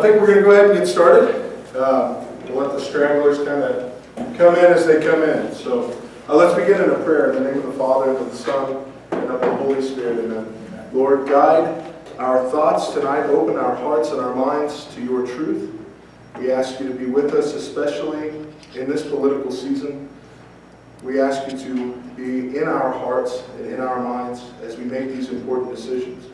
think we're going to go ahead and get started. We'll let the stragglers kind of come in as they come in. So let's begin in a prayer in the name of the Father, and of the Son, and of the Holy Spirit. Amen. Lord, guide our thoughts tonight. Open our hearts and our minds to your truth. We ask you to be with us, especially in this political season. We ask you to be in our hearts and in our minds as we make these important decisions.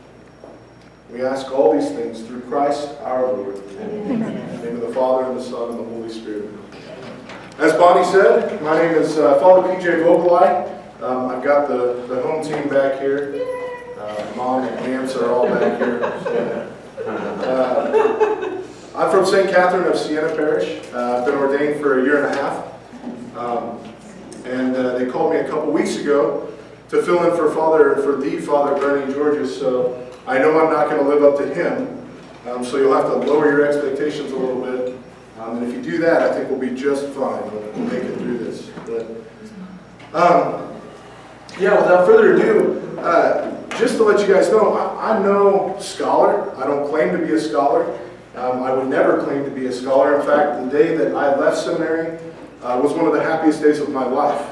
We ask all these things through Christ our Lord. Amen. In the name of the Father, and the Son, and the Holy Spirit. As Bonnie said, my name is Father P.J. Voegeli. I've got the home team back here. Mom and aunts are all back here. I'm from St. Catherine of Siena Parish. I've been ordained for a year and a half. And they called me a couple weeks ago to fill in for the Father Bernie Georges. So I know I'm not going to live up to him. So you'll have to lower your expectations a little bit. And if you do that, I think we'll be just fine. We'll make it through this. But, without further ado, just to let you guys know, I'm no scholar. I don't claim to be a scholar. I would never claim to be a scholar. In fact, the day that I left seminary was one of the happiest days of my life.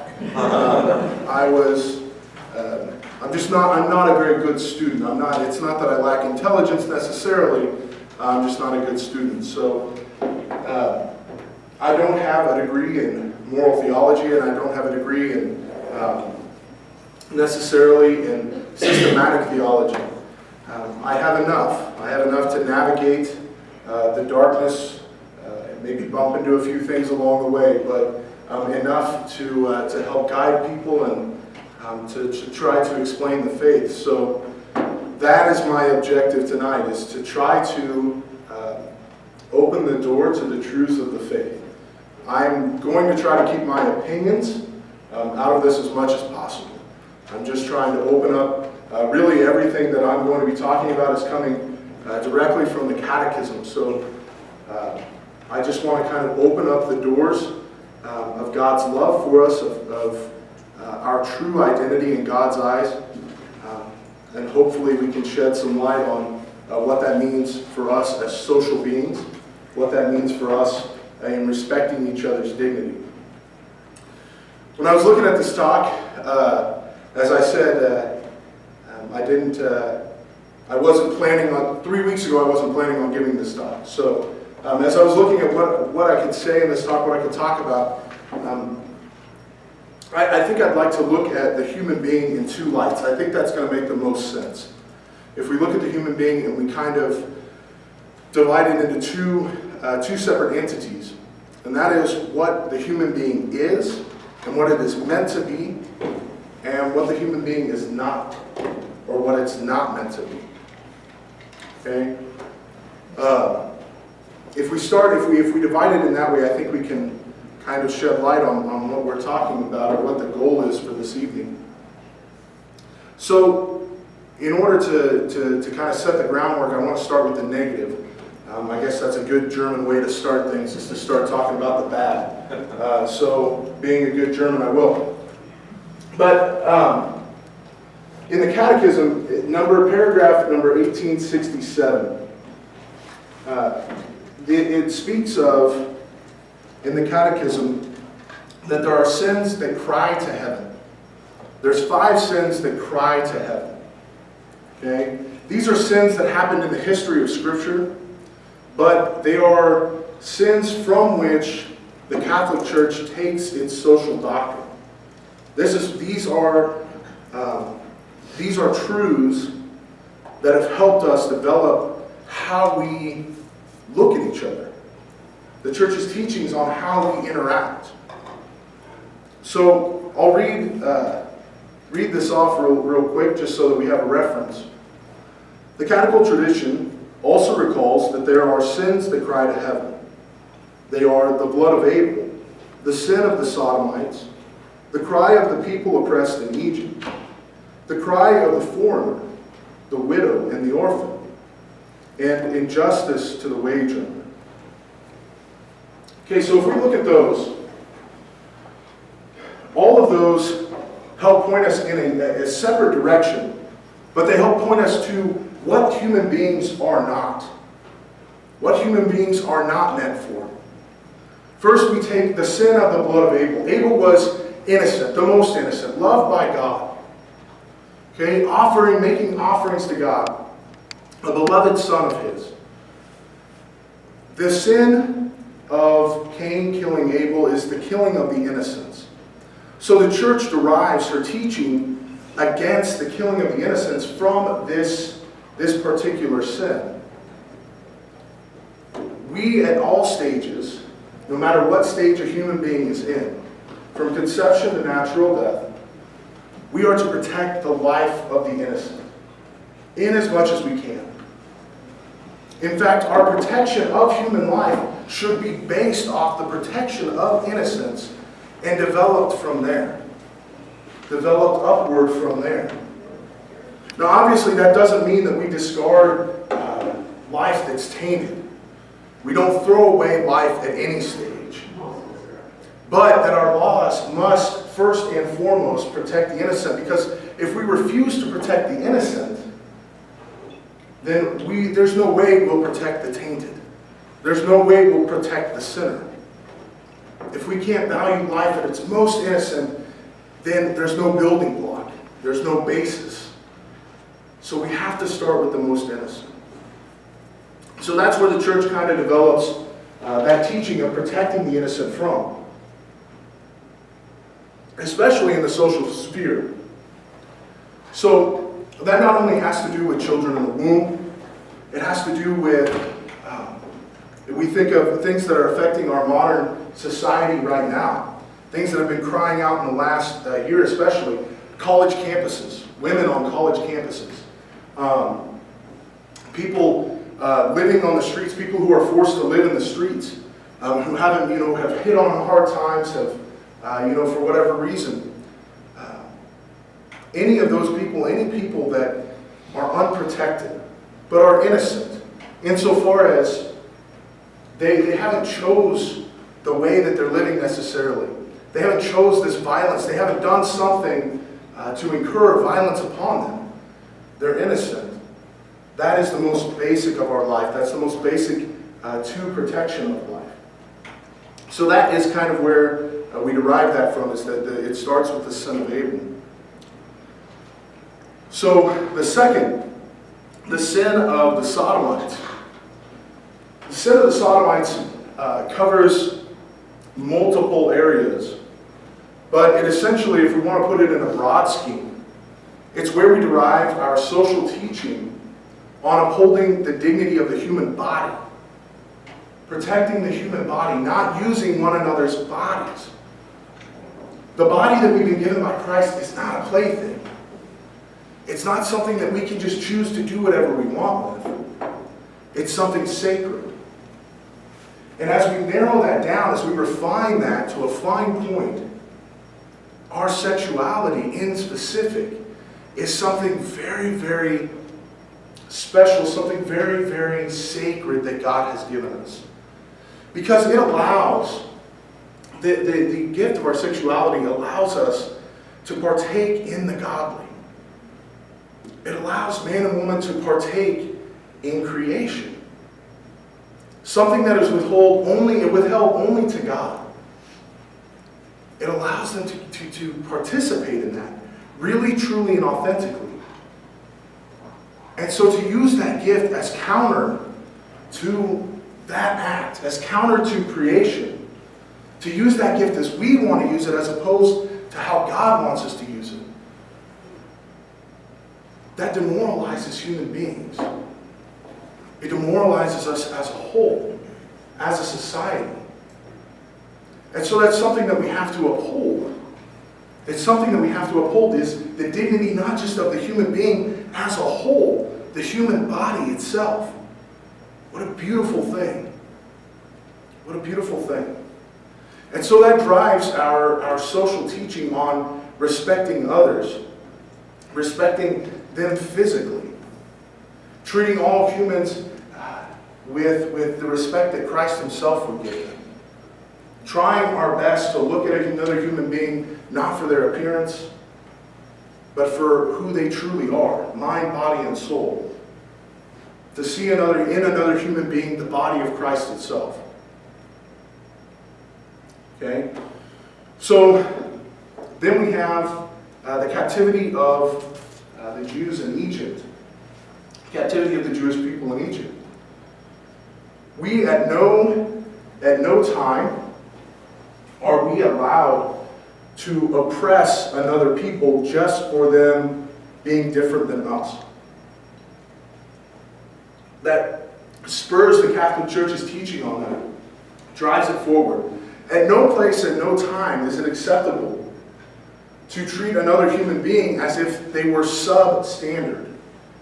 I'm not a very good student. It's not that I lack intelligence necessarily. I'm just not a good student. So I don't have a degree in moral theology, and I don't have a degree in necessarily in systematic theology. I have enough. I have enough to navigate the darkness, maybe bump into a few things along the way, but enough to help guide people and to try to explain the faith. So that is my objective tonight, is to try to open the door to the truths of the faith. I'm going to try to keep my opinions out of this as much as possible. I'm just trying to open up, really everything that I'm going to be talking about is coming directly from the Catechism. So I just want to kind of open up the doors of God's love for us, of our true identity in God's eyes, and hopefully we can shed some light on what that means for us as social beings, what that means for us in respecting each other's dignity. When I was looking at this talk, as I said, I wasn't planning on, 3 weeks ago I wasn't planning on giving this talk. So as I was looking at what I could say in this talk, what I could talk about, I think I'd like to look at the human being in two lights. I think that's going to make the most sense. If we look at the human being and we kind of divide it into two separate entities, and that is what the human being is and what it is meant to be, and what the human being is not, or what it's not meant to be. Okay? If we divide it in that way, I think we can kind of shed light on what we're talking about, or what the goal is for this evening. So, in order to kind of set the groundwork, I want to start with the negative. I guess that's a good German way to start things, is to start talking about the bad. So, being a good German, I will. But in the Catechism, paragraph number 1867, it speaks of, in the Catechism, that there are sins that cry to heaven. There's 5 sins that cry to heaven. Okay? These are sins that happened in the history of Scripture, but they are sins from which the Catholic Church takes its social doctrine. These are truths that have helped us develop how we look at each other. The Church's teachings on how we interact. So I'll read this off real quick, just so that we have a reference. The catechetical tradition also recalls that there are sins that cry to heaven. They are the blood of Abel, the sin of the Sodomites, the cry of the people oppressed in Egypt, the cry of the foreigner, the widow and the orphan, and injustice to the wage earner. Okay, so if we look at those, all of those help point us in a separate direction, but they help point us to what human beings are not. what human beings are not meant for. First, we take the sin of the blood of Abel. Abel was innocent, the most innocent, loved by God. Okay, making offerings to God, a beloved son of his. The sin of Cain killing Abel is the killing of the innocents. So the church derives her teaching against the killing of the innocents from this particular sin. We, at all stages, no matter what stage a human being is in, from conception to natural death, we are to protect the life of the innocent in as much as we can. In fact, our protection of human life should be based off the protection of innocence and developed from there. Developed upward from there. Now, obviously, that doesn't mean that we discard life that's tainted. We don't throw away life at any stage. But that our laws must first and foremost protect the innocent, because if we refuse to protect the innocent, then there's no way we'll protect the tainted. There's no way we'll protect the sinner. If we can't value life at its most innocent, then there's no building block. There's no basis. So we have to start with the most innocent. So that's where the church kind of develops that teaching of protecting the innocent from. Especially in the social sphere. So that not only has to do with children in the womb, it has to do with, we think of things that are affecting our modern society right now. Things that have been crying out in the last year especially. College campuses, women on college campuses. People living on the streets, people who are forced to live in the streets, who haven't, have hit on hard times, have for whatever reason. Any of those people, any people that are unprotected, but are innocent, insofar as they haven't chose the way that they're living necessarily. They haven't chose this violence. They haven't done something to incur violence upon them. They're innocent. That is the most basic of our life. That's the most basic to protection of life. So that is kind of where we derive that from, is that it starts with the sin of Abel. So the second, the sin of the Sodomites. The sin of the Sodomites covers multiple areas, but it essentially, if we want to put it in a broad scheme, it's where we derive our social teaching on upholding the dignity of the human body, protecting the human body, not using one another's bodies. The body that we've been given by Christ is not a plaything. It's not something that we can just choose to do whatever we want with. It's something sacred. And as we narrow that down, as we refine that to a fine point, our sexuality in specific is something very, very special, something very, very sacred that God has given us. Because it allows, the gift of our sexuality allows us to partake in the godly. It allows man and woman to partake in creation. Something that is withheld only to God. It allows them to participate in that, really, truly, and authentically. And so to use that gift as counter to that act, as counter to creation, to use that gift as we want to use it as opposed to how God wants us to use it, that demoralizes human beings. It demoralizes us as a whole, as a society. And so that's something that we have to uphold. It's something that we have to uphold, is the dignity not just of the human being as a whole, the human body itself. What a beautiful thing. What a beautiful thing. And so that drives our social teaching on respecting others, respecting them physically, treating all humans with the respect that Christ himself would give them. Trying our best to look at another human being not for their appearance, but for who they truly are, mind, body, and soul. to see in another human being the body of Christ itself. Okay? So then we have the captivity of the Jews in Egypt. Captivity of the Jewish people in Egypt. We at no time are we allowed to oppress another people just for them being different than us. That spurs the Catholic Church's teaching on that, drives it forward. At no place, at no time is it acceptable to treat another human being as if they were substandard,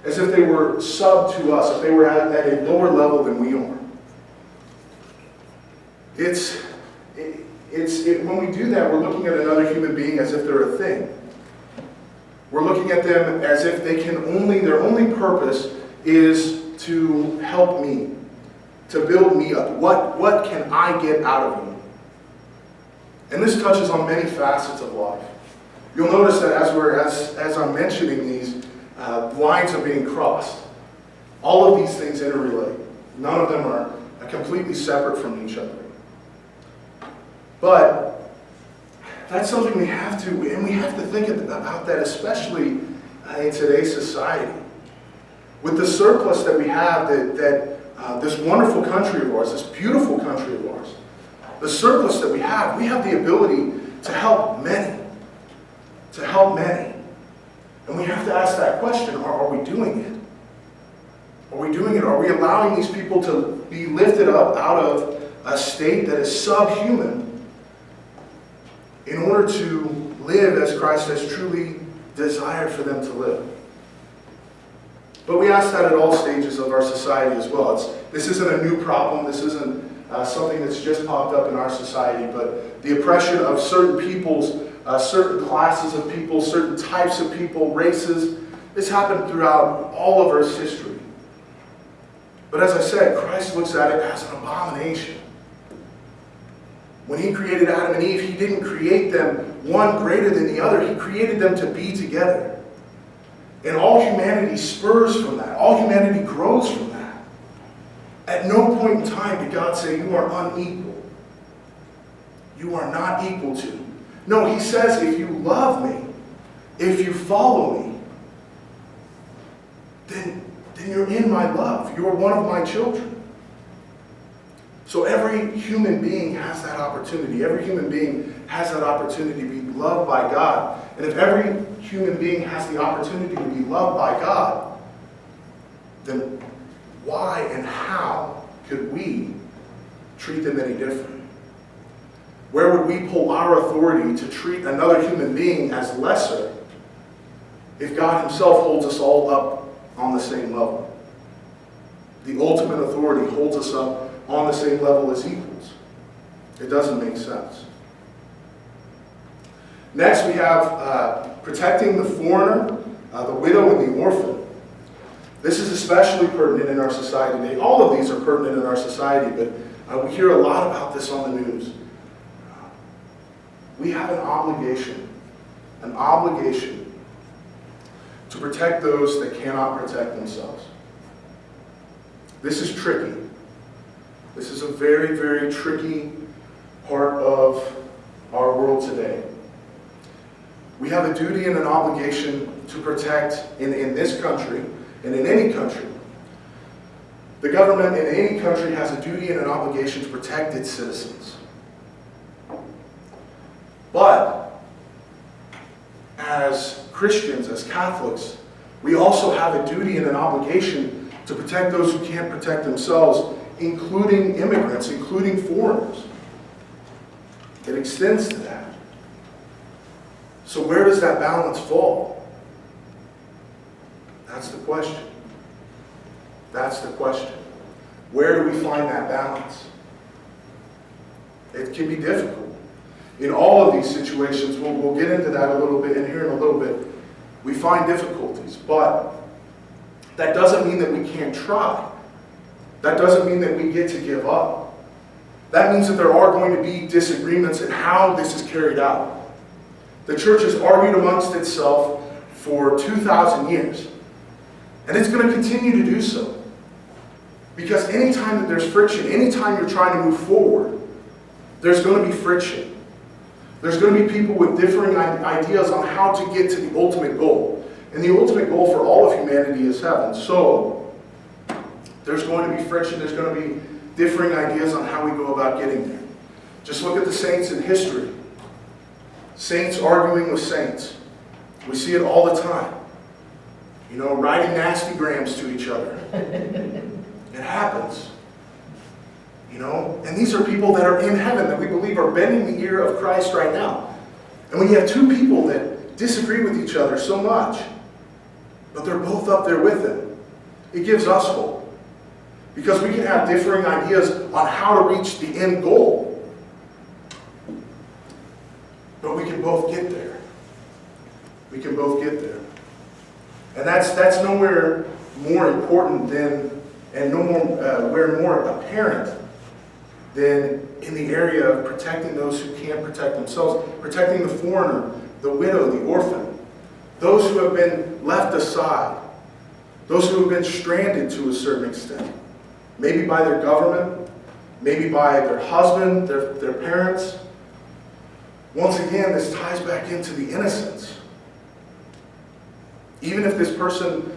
as if they were sub to us, if they were at a lower level than we are. When we do that, we're looking at another human being as if they're a thing. We're looking at them as if their only purpose is to help me, to build me up. What can I get out of you? And this touches on many facets of life. You'll notice that as I'm mentioning these, lines are being crossed. All of these things interrelate. None of them are completely separate from each other. But that's something we have to think about that, especially in today's society. With the surplus that we have, that this wonderful country of ours, this beautiful country of ours, the surplus that we have the ability to help many. To help many. And we have to ask that question, are we doing it? Are we doing it? Are we allowing these people to be lifted up out of a state that is subhuman in order to live as Christ has truly desired for them to live? But we ask that at all stages of our society as well. This isn't a new problem. This isn't something that's just popped up in our society, but the oppression of certain peoples, certain classes of people, certain types of people, races, this happened throughout all of Earth's history. But as I said, Christ looks at it as an abomination. When he created Adam and Eve, he didn't create them one greater than the other. He created them to be together. And all humanity spurs from that. All humanity grows from that. At no point in time did God say, you are unequal. You are not equal to. No, he says, if you love me, if you follow me, then you're in my love. You are one of my children. So every human being has that opportunity. Every human being has that opportunity to be loved by God. And if every human being has the opportunity to be loved by God, then why and how could we treat them any different? Where would we pull our authority to treat another human being as lesser if God himself holds us all up on the same level? The ultimate authority holds us up on the same level as equals. It doesn't make sense. Next, we have protecting the foreigner, the widow, and the orphan. This is especially pertinent in our society today. All of these are pertinent in our society, but we hear a lot about this on the news. We have an obligation to protect those that cannot protect themselves. This is tricky. This is a very, very tricky part of our world today. We have a duty and an obligation to protect in this country and in any country. The government in any country has a duty and an obligation to protect its citizens. But as Christians, as Catholics, we also have a duty and an obligation to protect those who can't protect themselves, including immigrants, including foreigners. It extends to that. So where does that balance fall? That's the question. That's the question. Where do we find that balance? It can be difficult. In all of these situations, we'll get into that a little bit, and here in a little bit, we find difficulties. But that doesn't mean that we can't try. That doesn't mean that we get to give up. That means that there are going to be disagreements in how this is carried out. The church has argued amongst itself for 2,000 years. And it's going to continue to do so. Because anytime that there's friction, anytime you're trying to move forward, there's going to be friction. There's going to be people with differing ideas on how to get to the ultimate goal. And the ultimate goal for all of humanity is heaven. So, there's going to be friction. There's going to be differing ideas on how we go about getting there. Just look at the saints in history. Saints arguing with saints. We see it all the time. You know, writing nasty grams to each other. It happens. You know, and these are people that are in heaven that we believe are bending the ear of Christ right now. And when you have two people that disagree with each other so much, but they're both up there with Him, it gives us hope. Because we can have differing ideas on how to reach the end goal. But we can both get there. We can both get there. And that's nowhere more important than, and where more apparent than in the area of protecting those who can't protect themselves, protecting the foreigner, the widow, the orphan, those who have been left aside, those who have been stranded to a certain extent, maybe by their government, maybe by their husband, their parents. Once again, this ties back into the innocence. Even if this person,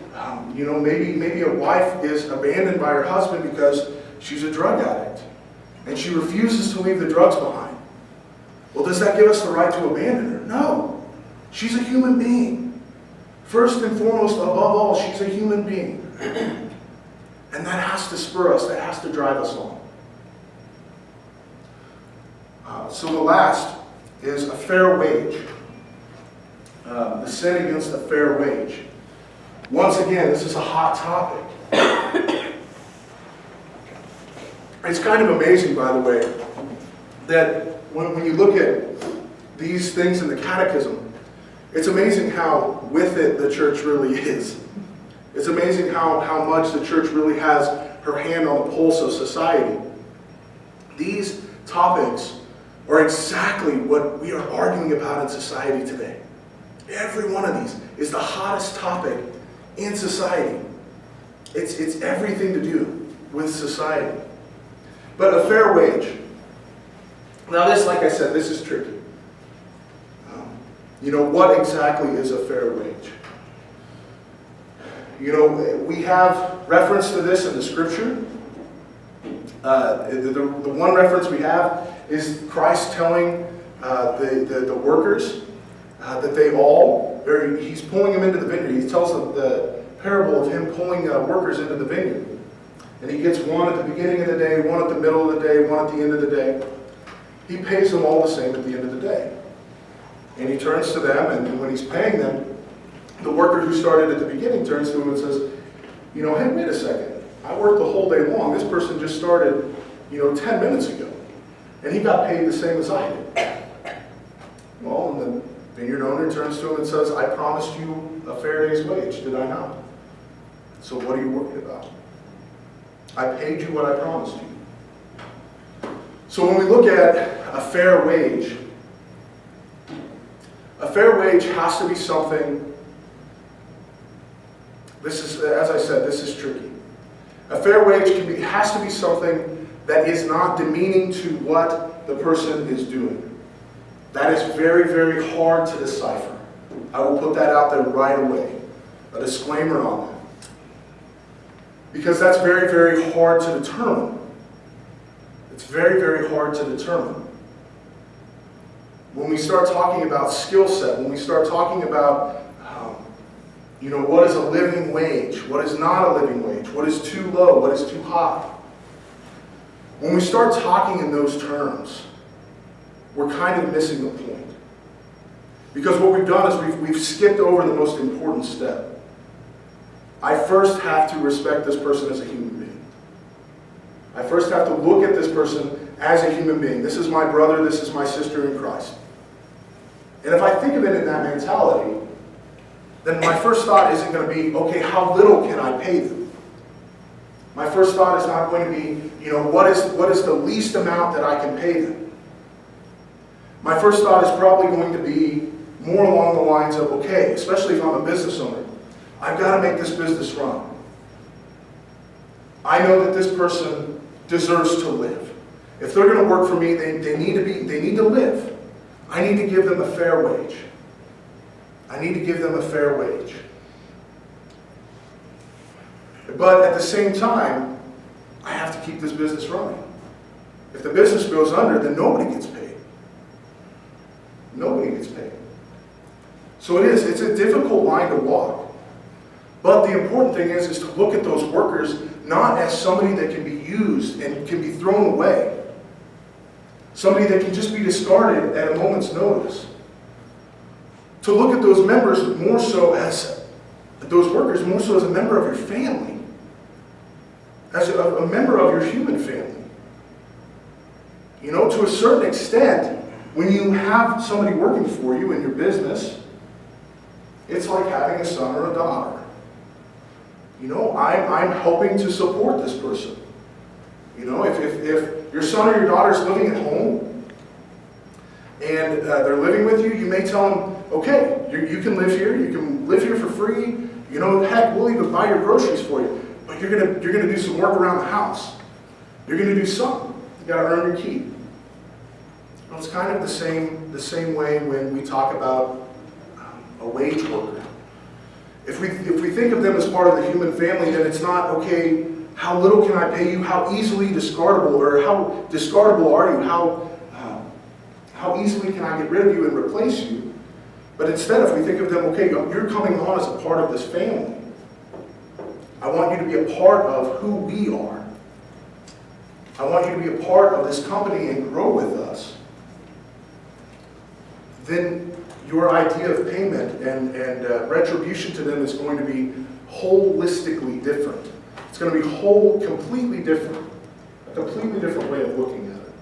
maybe a wife is abandoned by her husband because she's a drug addict, and she refuses to leave the drugs behind. Well, does that give us the right to abandon her? No. She's a human being. First and foremost, above all, she's a human being. And that has to spur us, that has to drive us on. So the last is a fair wage. The sin against a fair wage. Once again, this is a hot topic. It's kind of amazing, by the way, that when you look at these things in the Catechism, it's amazing how with it the church really is. It's amazing how much the church really has her hand on the pulse of society. These topics are exactly what we are arguing about in society today. Every one of these is the hottest topic in society. It's everything to do with society. But a fair wage. Now this, like I said, this is tricky. What exactly is a fair wage? We have reference to this in the Scripture. The one reference we have is Christ telling the workers that they all, he's pulling them into the vineyard. He tells them the parable of him pulling workers into the vineyard. And he gets one at the beginning of the day, one at the middle of the day, one at the end of the day. He pays them all the same at the end of the day. And he turns to them, and when he's paying them, the worker who started at the beginning turns to him and says, hey, wait a second. I worked the whole day long. This person just started, 10 minutes ago. And he got paid the same as I did. Well, and the vineyard owner turns to him and says, I promised you a fair day's wage, did I not? So what are you worried about? I paid you what I promised you. So when we look at a fair wage has to be something, this is, as I said, this is tricky. A fair wage has to be something that is not demeaning to what the person is doing. That is very, very hard to decipher. I will put that out there right away. A disclaimer on that. Because that's very, very hard to determine. It's very, very hard to determine. When we start talking about skill set, when we start talking about, what is a living wage, what is not a living wage, what is too low, what is too high. When we start talking in those terms, we're kind of missing the point. Because what we've done is we've skipped over the most important step. I first have to respect this person as a human being. I first have to look at this person as a human being. This is my brother, this is my sister in Christ. And if I think of it in that mentality, then my first thought isn't going to be, okay, how little can I pay them? My first thought is not going to be, what is the least amount that I can pay them? My first thought is probably going to be more along the lines of, okay, especially if I'm a business owner, I've got to make this business run. I know that this person deserves to live. If they're going to work for me, they need to live. I need to give them a fair wage. I need to give them a fair wage. But at the same time, I have to keep this business running. If the business goes under, then nobody gets paid. Nobody gets paid. So it's a difficult line to walk. But the important thing is to look at those workers not as somebody that can be used and can be thrown away. Somebody that can just be discarded at a moment's notice. To look at those members more so as, those workers more so as a member of your family. As a member of your human family. You know, to a certain extent, when you have somebody working for you in your business, it's like having a son or a daughter. You know, I'm helping to support this person. You know, if your son or your daughter is living at home and they're living with you, you may tell them, okay, you can live here. You can live here for free. You know, heck, we'll even buy your groceries for you. But you're gonna do some work around the house. You're gonna do something. You gotta earn your keep. Well, it's kind of the same way when we talk about a wage worker. If we think of them as part of the human family, then it's not, okay, how little can I pay you? How easily discardable, or how discardable are you? How easily can I get rid of you and replace you? But instead, if we think of them, okay, you're coming on as a part of this family. I want you to be a part of who we are. I want you to be a part of this company and grow with us. Then your idea of payment and retribution to them is going to be holistically different. It's going to be completely different. A completely different way of looking at it.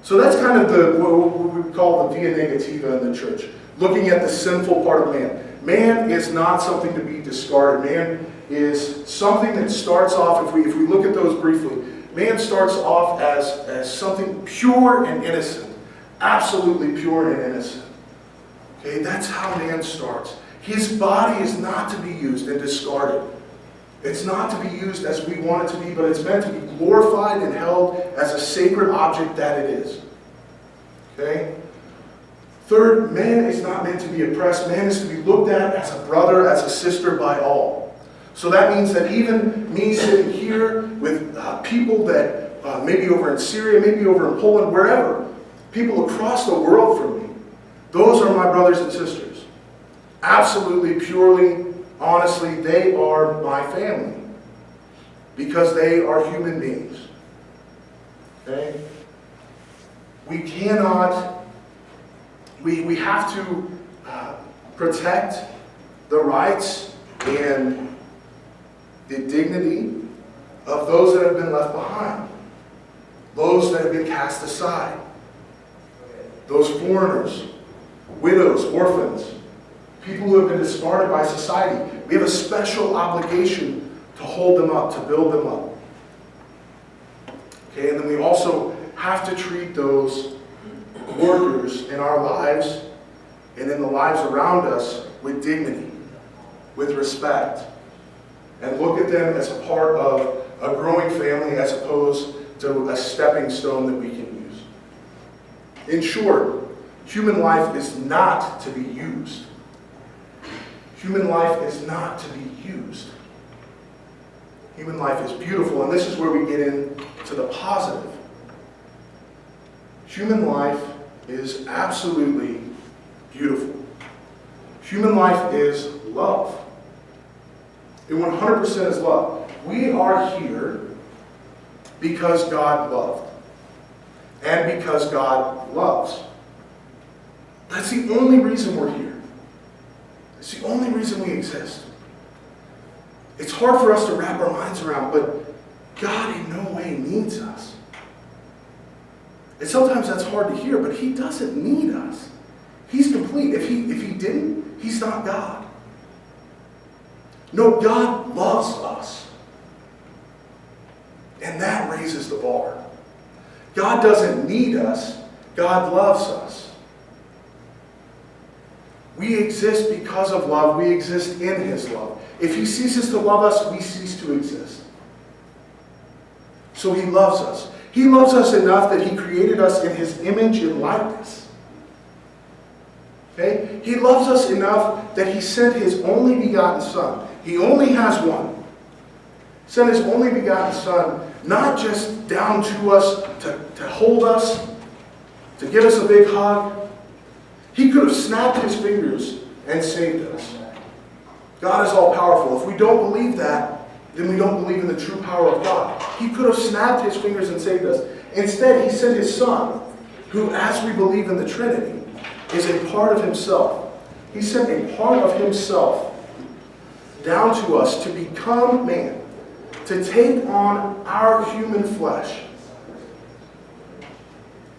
So that's kind of what we call the via negativa in the church. Looking at the sinful part of man. Man is not something to be discarded. Man is something that starts off, if we look at those briefly, man starts off as something pure and innocent. Absolutely pure and innocent. Okay, that's how man starts. His body is not to be used and discarded. It's not to be used as we want it to be, but it's meant to be glorified and held as a sacred object that it is. Okay? Third, man is not meant to be oppressed. Man is to be looked at as a brother, as a sister by all. So that means that even me sitting here with people that maybe over in Syria, maybe over in Poland, wherever, people across the world from me, those are my brothers and sisters. Absolutely, purely, honestly, they are my family. Because they are human beings. Okay? We cannot... We have to protect the rights and the dignity of those that have been left behind, those that have been cast aside, those foreigners, widows, orphans, people who have been discarded by society. We have a special obligation to hold them up, to build them up. Okay, and then we also have to treat those workers in our lives and in the lives around us with dignity, with respect, and look at them as a part of a growing family as opposed to a stepping stone that we can use. In short, human life is not to be used. Human life is not to be used. Human life is beautiful, and this is where we get into the positive. Human life is absolutely beautiful. Human life is love. It 100% is love. We are here because God loved. And because God loves. That's the only reason we're here. It's the only reason we exist. It's hard for us to wrap our minds around, but God in no way needs us. And sometimes that's hard to hear, but He doesn't need us. He's complete. If he didn't, He's not God. No, God loves us. And that raises the bar. God doesn't need us. God loves us. We exist because of love. We exist in His love. If He ceases to love us, we cease to exist. So he loves us. He loves us enough that he created us in his image and likeness. Okay? He loves us enough that he sent his only begotten Son. He only has one. Sent his only begotten Son, not just down to us, to hold us, to give us a big hug. He could have snapped his fingers and saved us. God is all powerful. If we don't believe that, then we don't believe in the true power of God. He could have snapped his fingers and saved us. Instead, he sent his Son, who, as we believe in the Trinity, is a part of himself. He sent a part of himself down to us to become man, to take on our human flesh,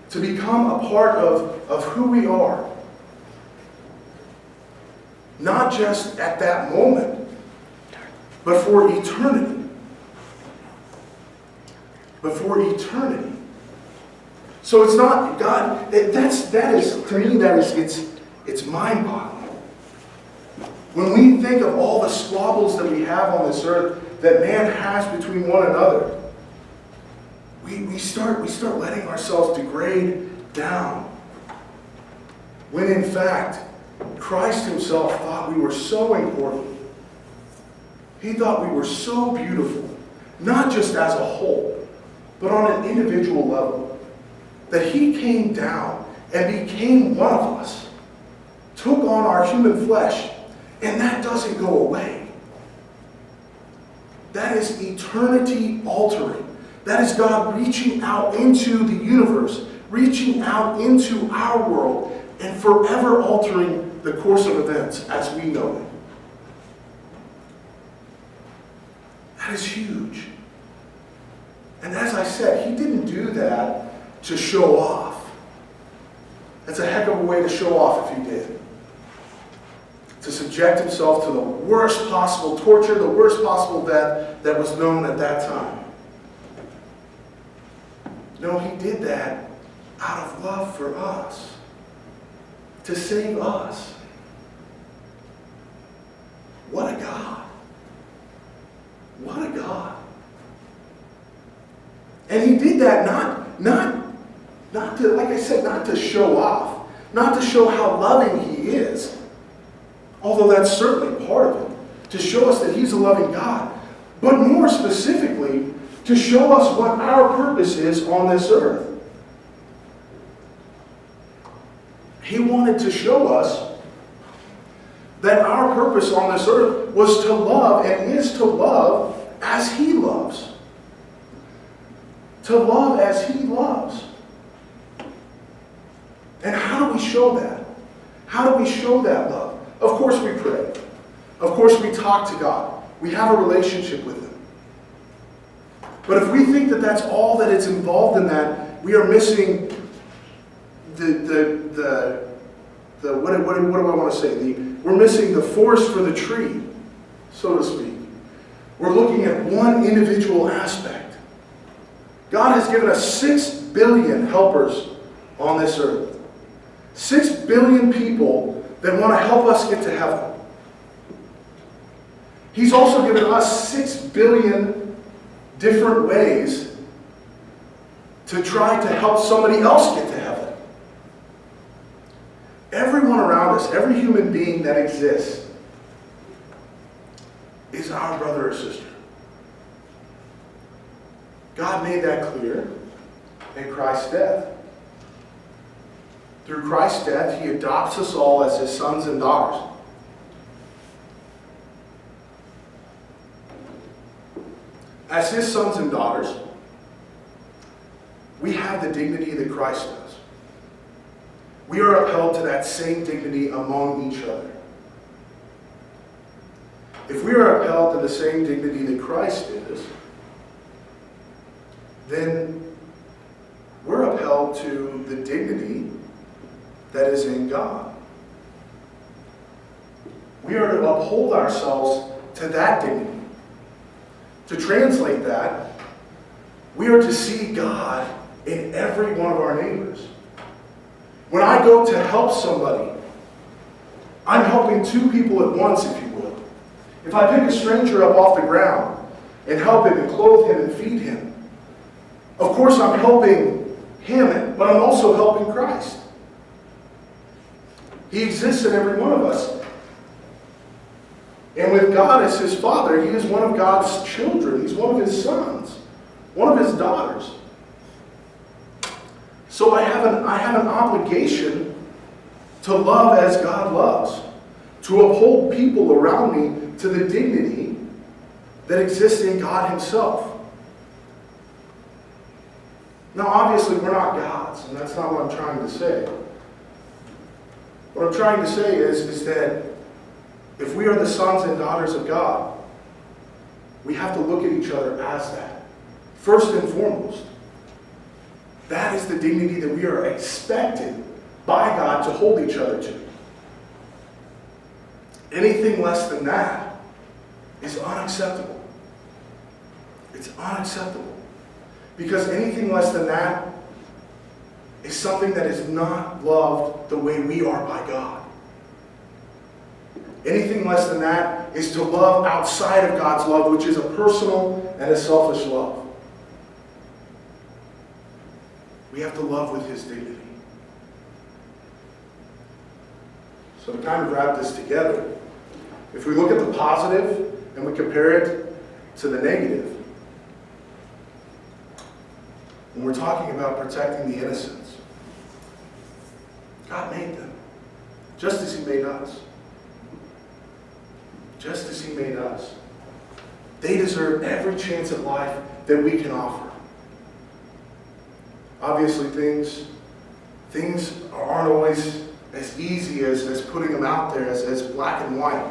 to become a part of who we are. Not just at that moment, but for eternity. But for eternity. So it's not God. It's mind-boggling. When we think of all the squabbles that we have on this earth that man has between one another, we start letting ourselves degrade down. When in fact, Christ himself thought we were so important. He thought we were so beautiful, not just as a whole, but on an individual level, that he came down and became one of us, took on our human flesh, and that doesn't go away. That is eternity altering. That is God reaching out into the universe, reaching out into our world, and forever altering the course of events as we know it. That is huge. And as I said, he didn't do that to show off. That's a heck of a way to show off if he did. To subject himself to the worst possible torture, the worst possible death that was known at that time. No, he did that out of love for us. To save us. What a God. What a God. And he did that not to, like I said, not to show off, not to show how loving he is, although that's certainly part of it, to show us that he's a loving God, but more specifically, to show us what our purpose is on this earth. He wanted to show us that our purpose on this earth was to love and is to love as he loves. To love as he loves. And how do we show that? How do we show that love? Of course we pray. Of course we talk to God. We have a relationship with him. But if we think that that's all that is involved in that, we are missing what do I want to say? We're missing the forest for the tree, so to speak. We're looking at one individual aspect. God has given us 6 billion helpers on this earth. 6 billion people that want to help us get to heaven. He's also given us 6 billion different ways to try to help somebody else get to heaven. Everyone around us, every human being that exists, is our brother or sister. God made that clear in Christ's death. Through Christ's death, he adopts us all as his sons and daughters. As his sons and daughters, we have the dignity that Christ does. We are upheld to that same dignity among each other. If we are upheld to the same dignity that Christ is, then we're upheld to the dignity that is in God. We are to uphold ourselves to that dignity. To translate that, we are to see God in every one of our neighbors. When I go to help somebody, I'm helping 2 people at once, if you will. If I pick a stranger up off the ground and help him and clothe him and feed him, Of course, I'm helping him, but I'm also helping Christ. He exists in every one of us. And with God as his Father, he is one of God's children. He's one of his sons, one of his daughters. So I have an obligation to love as God loves, to uphold people around me to the dignity that exists in God himself. Now, obviously, we're not gods, and that's not what I'm trying to say. What I'm trying to say is that if we are the sons and daughters of God, we have to look at each other as that. First and foremost, that is the dignity that we are expected by God to hold each other to. Anything less than that is unacceptable. It's unacceptable. Because anything less than that is something that is not loved the way we are by God. Anything less than that is to love outside of God's love, which is a personal and a selfish love. We have to love with his dignity. So to kind of wrap this together, if we look at the positive and we compare it to the negative, when we're talking about protecting the innocents, God made them, just as he made us. Just as he made us. They deserve every chance at life that we can offer. Obviously, things aren't always as easy as putting them out there as black and white.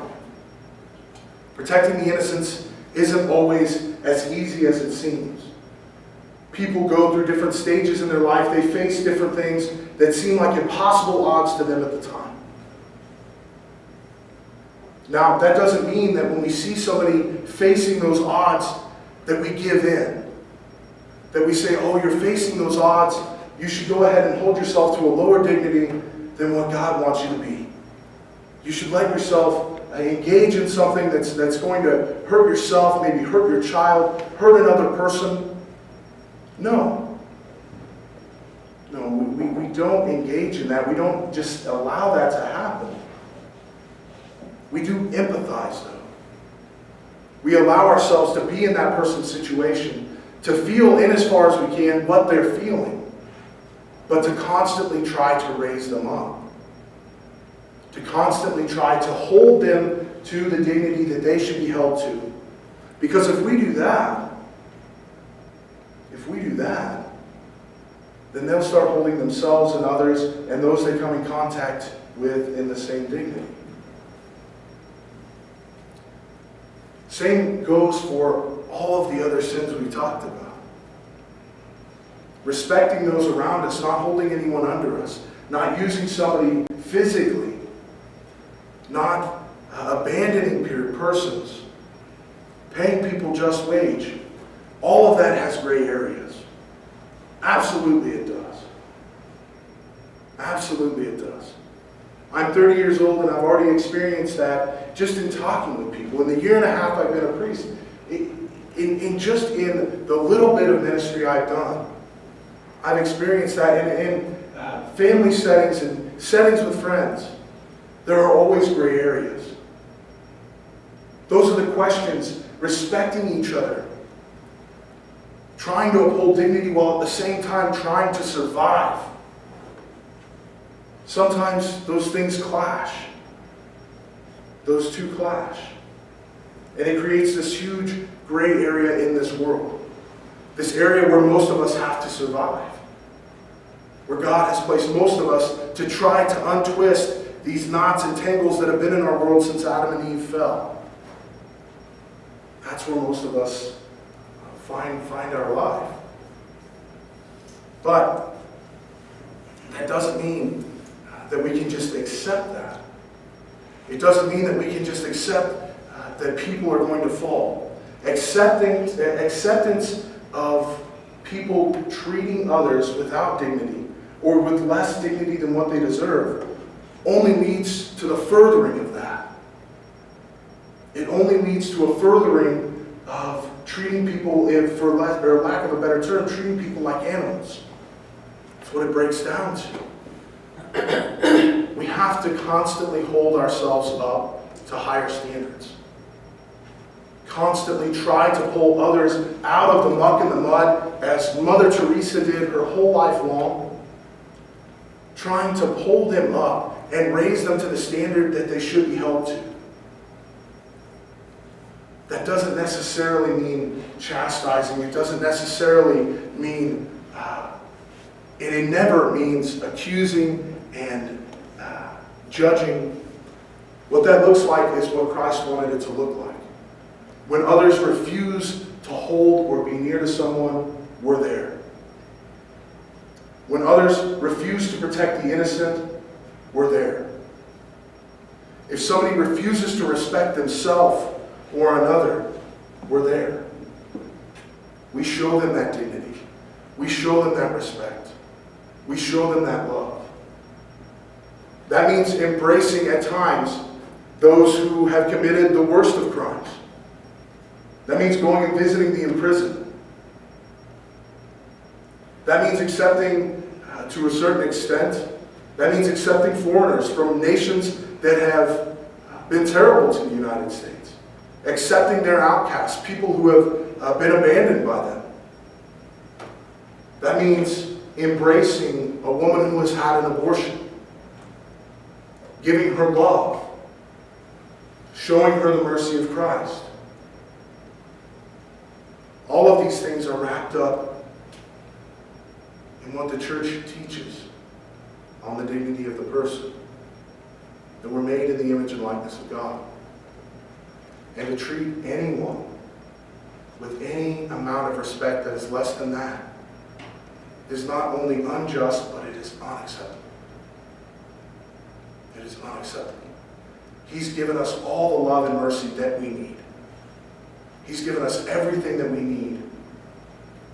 Protecting the innocents isn't always as easy as it seems. People go through different stages in their life. They face different things that seem like impossible odds to them at the time. Now, that doesn't mean that when we see somebody facing those odds that we give in. That we say, oh, you're facing those odds, you should go ahead and hold yourself to a lower dignity than what God wants you to be. You should let yourself engage in something that's going to hurt yourself, maybe hurt your child, hurt another person. No. No, we don't engage in that. We don't just allow that to happen. We do empathize, though. We allow ourselves to be in that person's situation, to feel in as far as we can what they're feeling, but to constantly try to raise them up. To constantly try to hold them to the dignity that they should be held to. Because if we do that, then they'll start holding themselves and others and those they come in contact with in the same dignity. Same goes for all of the other sins we talked about. Respecting those around us, not holding anyone under us, not using somebody physically, not abandoning persons, paying people just wage. All of that has gray areas. Absolutely it does. Absolutely it does. I'm 30 years old and I've already experienced that just in talking with people. In the year and a half I've been a priest, in the little bit of ministry I've done, I've experienced that in family settings and settings with friends. There are always gray areas. Those are the questions, respecting each other, trying to uphold dignity while at the same time trying to survive. Sometimes those things clash. Those two clash. And it creates this huge gray area in this world. This area where most of us have to survive. Where God has placed most of us to try to untwist these knots and tangles that have been in our world since Adam and Eve fell. That's where most of us find our life. But that doesn't mean that we can just accept that. It doesn't mean that we can just accept that people are going to fall. Acceptance of people treating others without dignity or with less dignity than what they deserve only leads to the furthering of that. It only leads to a furthering of treating people, for lack of a better term, treating people like animals. That's what it breaks down to. We have to constantly hold ourselves up to higher standards. Constantly try to pull others out of the muck and the mud, as Mother Teresa did her whole life long. Trying to pull them up and raise them to the standard that they should be held to. That doesn't necessarily mean chastising. It doesn't necessarily mean, it never means accusing and judging. What that looks like is what Christ wanted it to look like. When others refuse to hold or be near to someone, we're there. When others refuse to protect the innocent, we're there. If somebody refuses to respect themselves or another, we're there. We show them that dignity. We show them that respect. We show them that love. That means embracing at times those who have committed the worst of crimes. That means going and visiting the imprisoned. That means accepting, to a certain extent, that means accepting foreigners from nations that have been terrible to the United States. Accepting their outcasts, people who have been abandoned by them. That means embracing a woman who has had an abortion. Giving her love. Showing her the mercy of Christ. All of these things are wrapped up in what the church teaches on the dignity of the person. That we're made in the image and likeness of God. And to treat anyone with any amount of respect that is less than that is not only unjust, but it is unacceptable. It is unacceptable. He's given us all the love and mercy that we need. He's given us everything that we need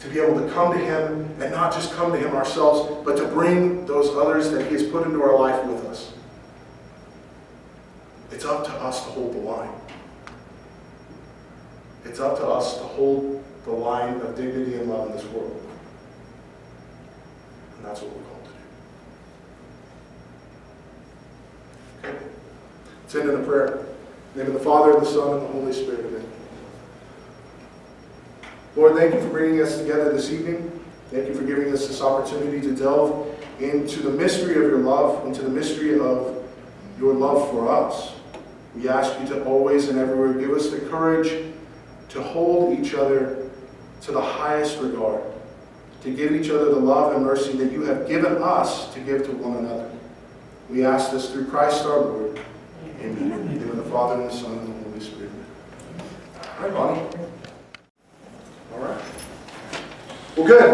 to be able to come to Him, and not just come to Him ourselves, but to bring those others that He has put into our life with us. It's up to us to hold the line. It's up to us to hold the line of dignity and love in this world. And that's what we're called to do. Okay? Let's end in a prayer. In the name of the Father, and the Son, and the Holy Spirit. Amen. Lord, thank you for bringing us together this evening. Thank you for giving us this opportunity to delve into the mystery of your love, into the mystery of your love for us. We ask you to always and everywhere give us the courage to hold each other to the highest regard, to give each other the love and mercy that you have given us to give to one another. We ask this through Christ our Lord. Amen. In the name of the Father, and the Son, and the Holy Spirit. All right, Bonnie. All right. Well, good.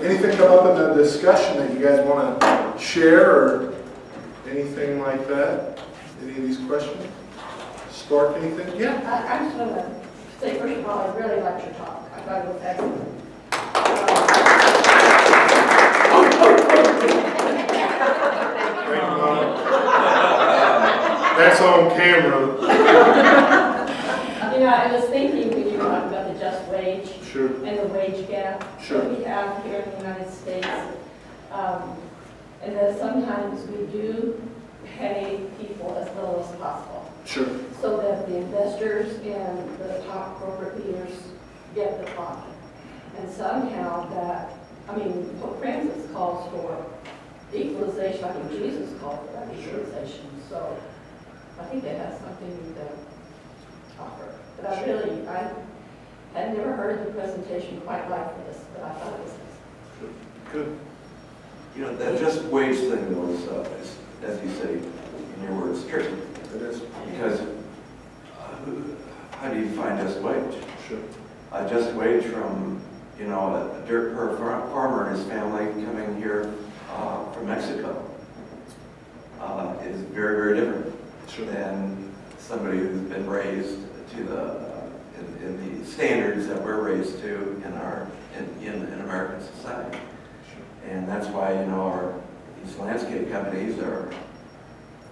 Anything come up in the discussion that you guys want to share, or anything like that? Any of these questions? Spark anything? Yeah. I just want to say, first of all, I really liked your talk. I thought it was excellent. Thank you, Mama. That's on camera. I was thinking when you were talking about the just wage Sure. and the wage gap Sure. that we have here in the United States, and that sometimes we do pay people as little as possible, Sure. so that the investors and the top corporate leaders get the profit. And somehow that, Pope Francis calls for equalization. I think Jesus called for that equalization. So I think it has something to offer. But I had never heard the presentation quite like this, but I thought it was Good. That just wage thing, though, is, as you say, in your words, tricky. It is. Because how do you define just wage? Sure. A just wage from, a dirt poor farmer and his family coming here from Mexico is very, very different than somebody who's been raised to in the standards that we're raised to in American society. And that's why, these landscape companies are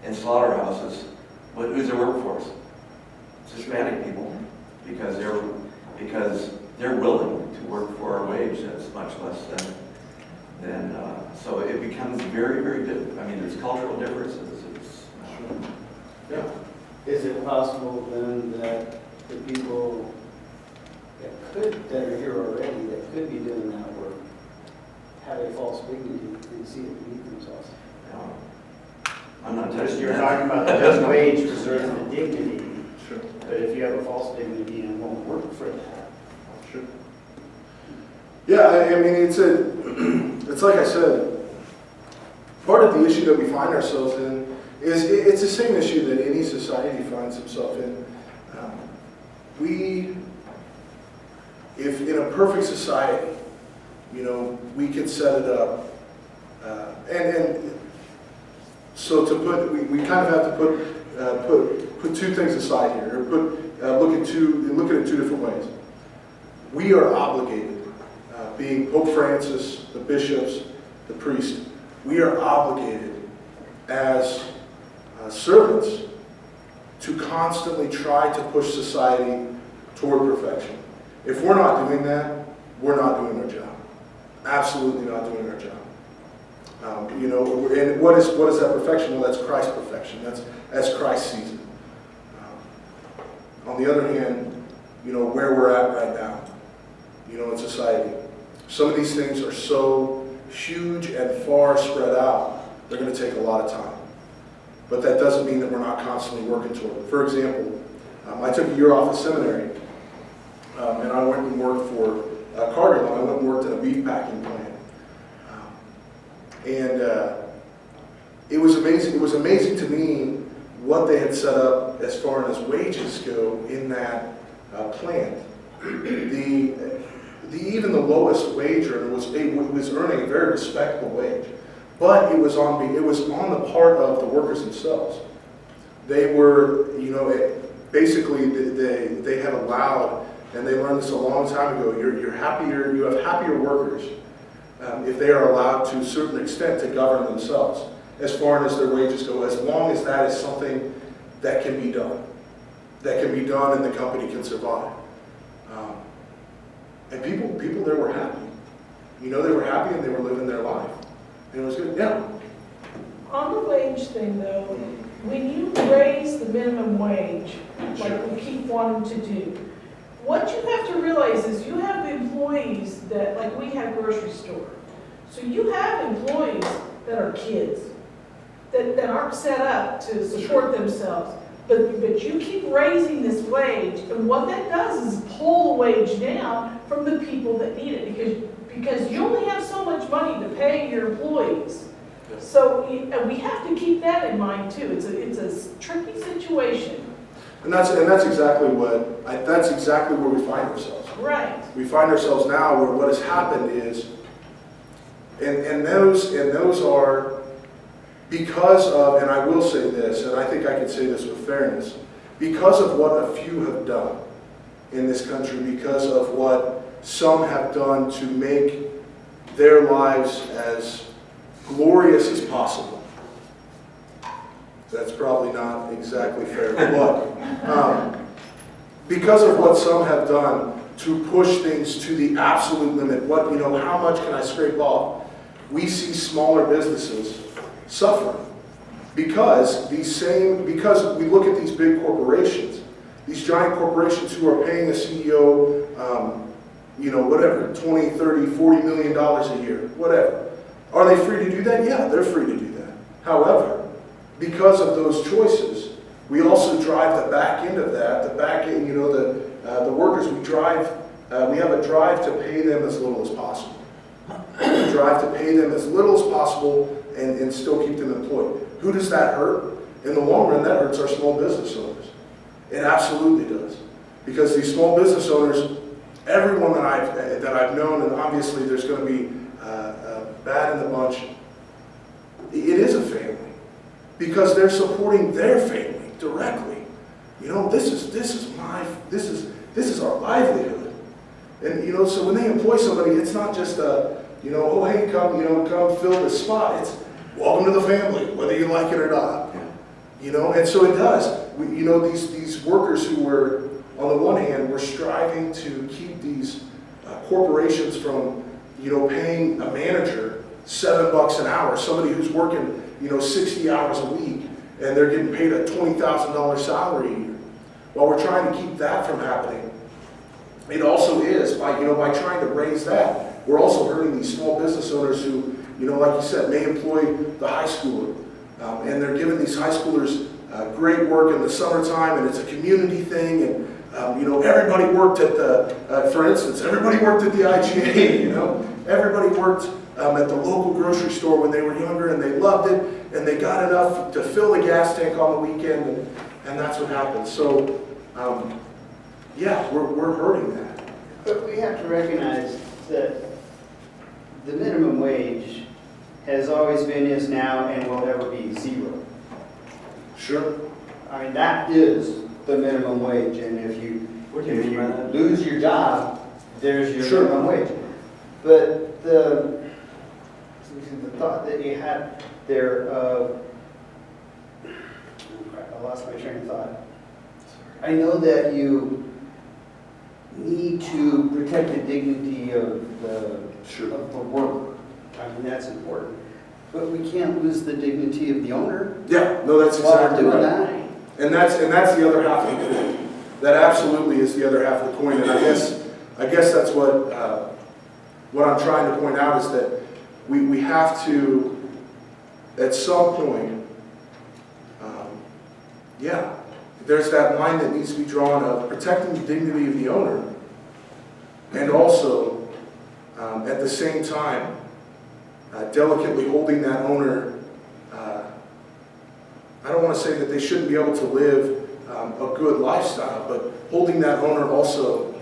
in slaughterhouses. Who's their workforce? It's Hispanic people, because they're willing to work for a wage that's much less than so it becomes very, very different. I mean, there's cultural differences. It's, Yeah. Is it possible then that the people that are here already, that could be doing that work, have a false dignity and see it beneath themselves? I'm not touching You're that. talking about the just wage preserves the dignity, Sure. but if you have a false dignity and won't work for that. Sure. Yeah, I mean, it's like I said, part of the issue that we find ourselves in is it's the same issue that any society finds himself in. If in a perfect society, we could set it up, and so to put, we kind of have to put two things aside here, or look at it two different ways. We are obligated, being Pope Francis, the bishops, the priest, we are obligated as servants to constantly try to push society toward perfection. If we're not doing that, we're not doing our job. Absolutely not doing our job. And what is that perfection? Well, that's Christ's perfection. That's as Christ sees it. On the other hand, where we're at right now, in society, some of these things are so huge and far spread out, they're going to take a lot of time. But that doesn't mean that we're not constantly working toward it. For example, I took a year off of seminary, and I went and worked for Cargill. I went and worked in a beef packing plant. It was amazing. It was amazing to me what they had set up as far as wages go in that plant. Even the lowest wage earner was earning a very respectable wage, but it was on the part of the workers themselves. They were, basically they had allowed, and they learned this a long time ago. You have happier workers if they are allowed to a certain extent to govern themselves as far as their wages go, as long as that is something that can be done, and the company can survive. And people there were happy. They were happy and they were living their life. And it was good. Yeah. On the wage thing though, when you raise the minimum wage, like we keep wanting to do, what you have to realize is you have employees that, like we have a grocery store. So you have employees that are kids, that aren't set up to support themselves. But you keep raising this wage, and what that does is pull the wage down from the people that need it, because you only have so much money to pay your employees. So and we have to keep that in mind too. It's a tricky situation. And that's exactly where we find ourselves. Right. We find ourselves now where what has happened is, and those are because of, and I will say this, and I think I can say this with fairness, because of what a few have done in this country, because of what some have done to make their lives as glorious as possible. That's probably not exactly fair, but because of what some have done to push things to the absolute limit, how much can I scrape off? We see smaller businesses suffering because we look at these big corporations, these giant corporations who are paying a CEO, whatever, 20, 30, 40 million dollars a year, whatever. Are they free to do that? Yeah, they're free to do that. However, because of those choices, we also drive the back end of that, the workers, we have a drive to pay them as little as possible. We drive to pay them as little as possible and still keep them employed. Who does that hurt? In the long run, that hurts our small business owners. It absolutely does. Because these small business owners, everyone that I've known, and obviously there's going to be bad in the bunch, it is a family. Because they're supporting their family directly. This is our livelihood. And so when they employ somebody, it's not just oh hey, come fill this spot. It's welcome to the family, whether you like it or not. And so it does. These workers who were on the one hand, we're striving to keep these corporations from, paying a manager $7 an hour, somebody who's working, 60 hours a week, and they're getting paid a $20,000 salary a year. While we're trying to keep that from happening, it also is, by trying to raise that, we're also hurting these small business owners who, like you said, may employ the high schooler. And they're giving these high schoolers great work in the summertime, and it's a community thing, and everybody worked at for instance, everybody worked at the IGA, everybody worked at the local grocery store when they were younger, and they loved it, and they got enough to fill the gas tank on the weekend, and that's what happened. So, yeah, we're hurting that. But we have to recognize that the minimum wage has always been, is now, and will ever be zero. Sure. I mean, that is the minimum wage, and if you lose your job, there's your Sure. minimum wage. But the thought that you had there of, I lost my train of thought. I know that you need to protect the dignity of the worker. I mean, that's important. But we can't lose the dignity of the owner. Yeah, no, that's while exactly doing right. that. And that's the other half of the coin. That absolutely is the other half of the coin. And I guess that's what I'm trying to point out is that we have to, at some point, there's that line that needs to be drawn of protecting the dignity of the owner, and also at the same time delicately holding that owner. I don't want to say that they shouldn't be able to live a good lifestyle, but holding that owner also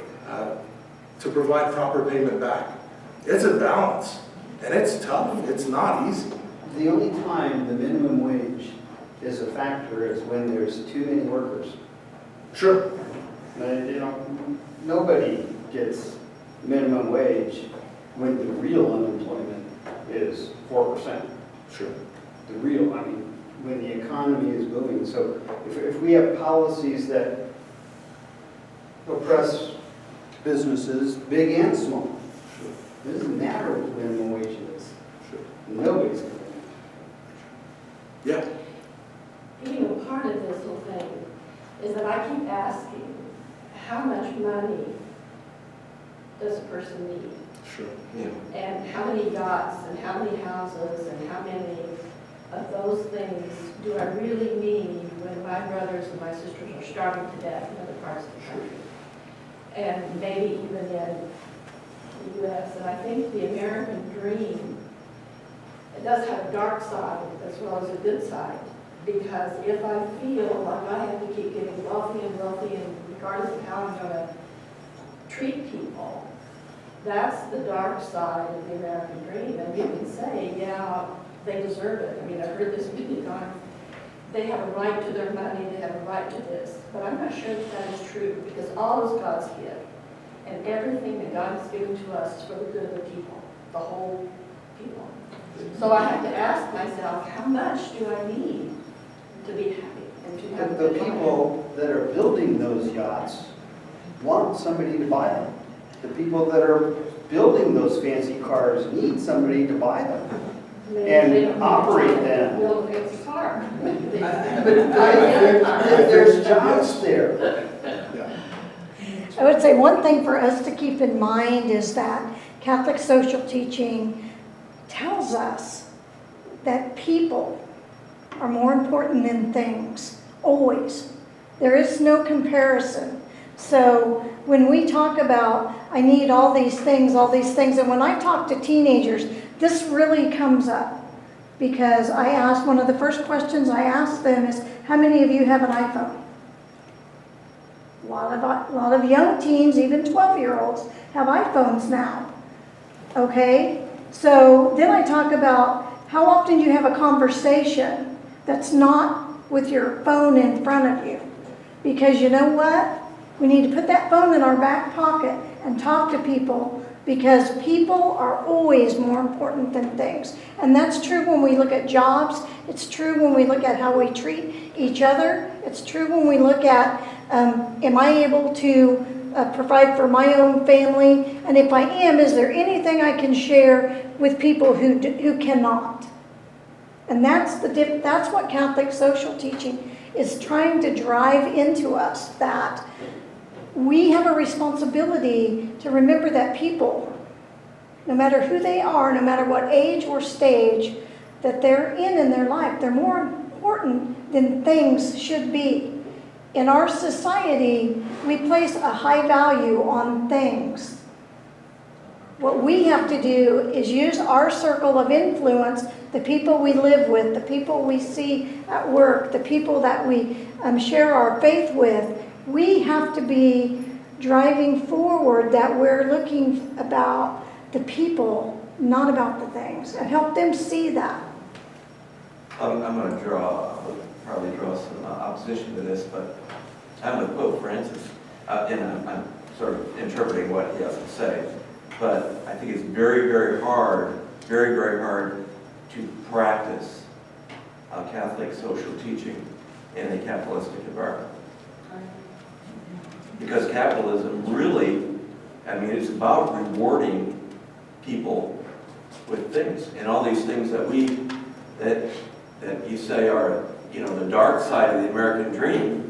to provide proper payment back. It's a balance, and it's tough. It's not easy. The only time the minimum wage is a factor is when there's too many workers. Sure. Nobody gets minimum wage when the real unemployment is 4%. Sure. The real, when the economy is booming. So if we have policies that oppress businesses, big and small, it doesn't matter what the minimum wage is. Sure. Nobody's going to. Yeah. Part of this whole thing is that I keep asking, how much money does a person need? Sure. Yeah. And how many yachts, and how many houses, and how many of those things do I really need when my brothers and my sisters are starving to death in other parts of the country? And maybe even in the U.S. And I think the American dream, it does have a dark side as well as a good side. Because if I feel like I have to keep getting wealthy and wealthy, and regardless of how I'm going to treat people, that's the dark side of the American dream. And you can say, yeah, they deserve it. I've heard this many times. They have a right to their money, they have a right to this. But I'm not sure that is true, because all is God's gift. And everything that God has given to us is for the good of the people, the whole people. So I have to ask myself, how much do I need to be happy and to have a The good life? people that are building those yachts want somebody to buy them. The people that are building those fancy cars need somebody to buy them. Maybe and they don't operate need to them. Build a fancy car. There's jobs there. Yeah. I would say one thing for us to keep in mind is that Catholic social teaching tells us that people are more important than things, always. There is no comparison. So when we talk about, I need all these things, and when I talk to teenagers, this really comes up. Because I asked, one of the first questions I asked them is, how many of you have an iPhone? A lot of young teens, even 12-year-olds, have iPhones now. Okay? So then I talk about how often you have a conversation that's not with your phone in front of you. Because you know what? We need to put that phone in our back pocket and talk to people, because people are always more important than things. And that's true when we look at jobs. It's true when we look at how we treat each other. It's true when we look at Am I able to provide for my own family? And if I am, is there anything I can share with people who cannot? And that's what Catholic social teaching is trying to drive into us, that we have a responsibility to remember that people, no matter who they are, no matter what age or stage that they're in their life, they're more important than things should be. In our society, we place a high value on things. What we have to do is use our circle of influence, the people we live with, the people we see at work, the people that we share our faith with. We have to be driving forward that we're looking about the people, not about the things, and help them see that. I'm going to probably draw some opposition to this, but I'm with Pope Francis, and I'm sort of interpreting what he has to say. But I think it's very, very hard to practice Catholic social teaching in a capitalistic environment. Because capitalism really, it's about rewarding people with things, and all these things that you say are, the dark side of the American dream.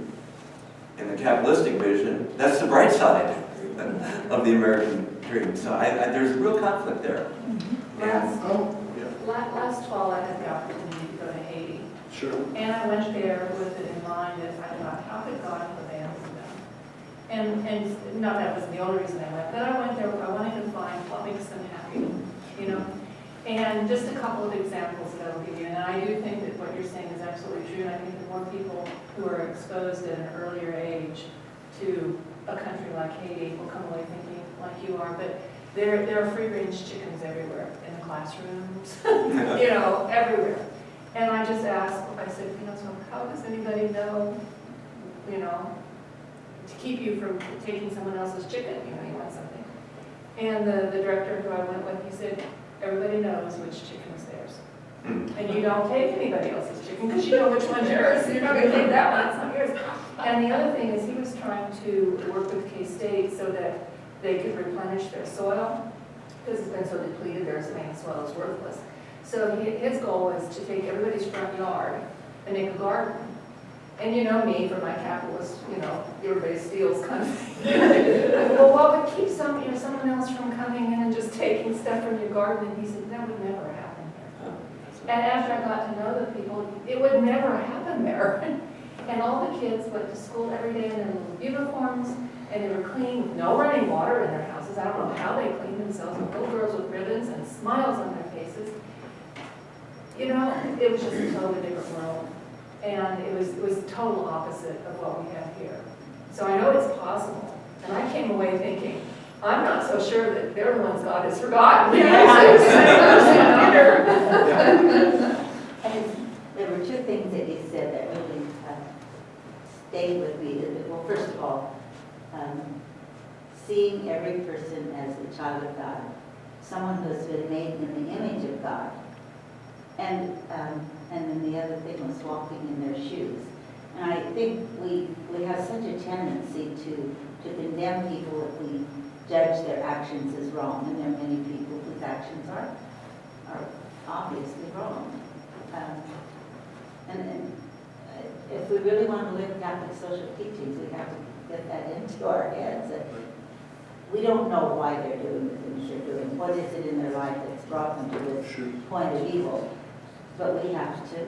In the capitalistic vision, that's the bright side of the American dream. So there's a real conflict there. Last fall, I had the opportunity to go to Haiti. Sure. And I went there with it in mind that I thought, how could God have abandoned them? And no, that wasn't the only reason I went. But I went there, I wanted to find what makes them happy, And just a couple of examples that I'll give you. And I do think that what you're saying is absolutely true. And I think the more people who are exposed at an earlier age to a country like Haiti will come away thinking like you are. But there are free-range chickens everywhere, in the classrooms, everywhere. And I just asked, I said, so how does anybody know, to keep you from taking someone else's chicken, you want something. And the director who I went with, he said, everybody knows which chicken is theirs. And you don't take anybody else's chicken because you know which one's yours. So you're not going to take that one, it's not yours. And the other thing is he was trying to work with K-State so that they could replenish their soil because it's been so depleted, their soil is worthless. So his goal was to take everybody's front yard and make a garden. And you know me, for my capitalist, everybody steals kind of thing. Well, what would keep someone else from coming in and just taking stuff from your garden? And he said, that would never happen here. And after I got to know the people, it would never happen there. And all the kids went to school every day in their little uniforms, and they were clean with no running water in their houses. I don't know how they cleaned themselves, with little girls with ribbons and smiles on their faces. It was just a totally different world. And it was total opposite of what we have here. So I know it's possible. And I came away thinking, I'm not so sure that they're the ones God has forgotten. There were two things that you said that really stayed with me. Well, first of all, seeing every person as a child of God, someone who has been made in the image of God. And then the other thing was walking in their shoes. And I think we have such a tendency to condemn people if we judge their actions as wrong. And there are many people whose actions are obviously wrong. And if we really want to live Catholic social teachings, we have to get that into our heads. That we don't know why they're doing the things they're doing. What is it in their life that's brought them to this point of evil? But we have to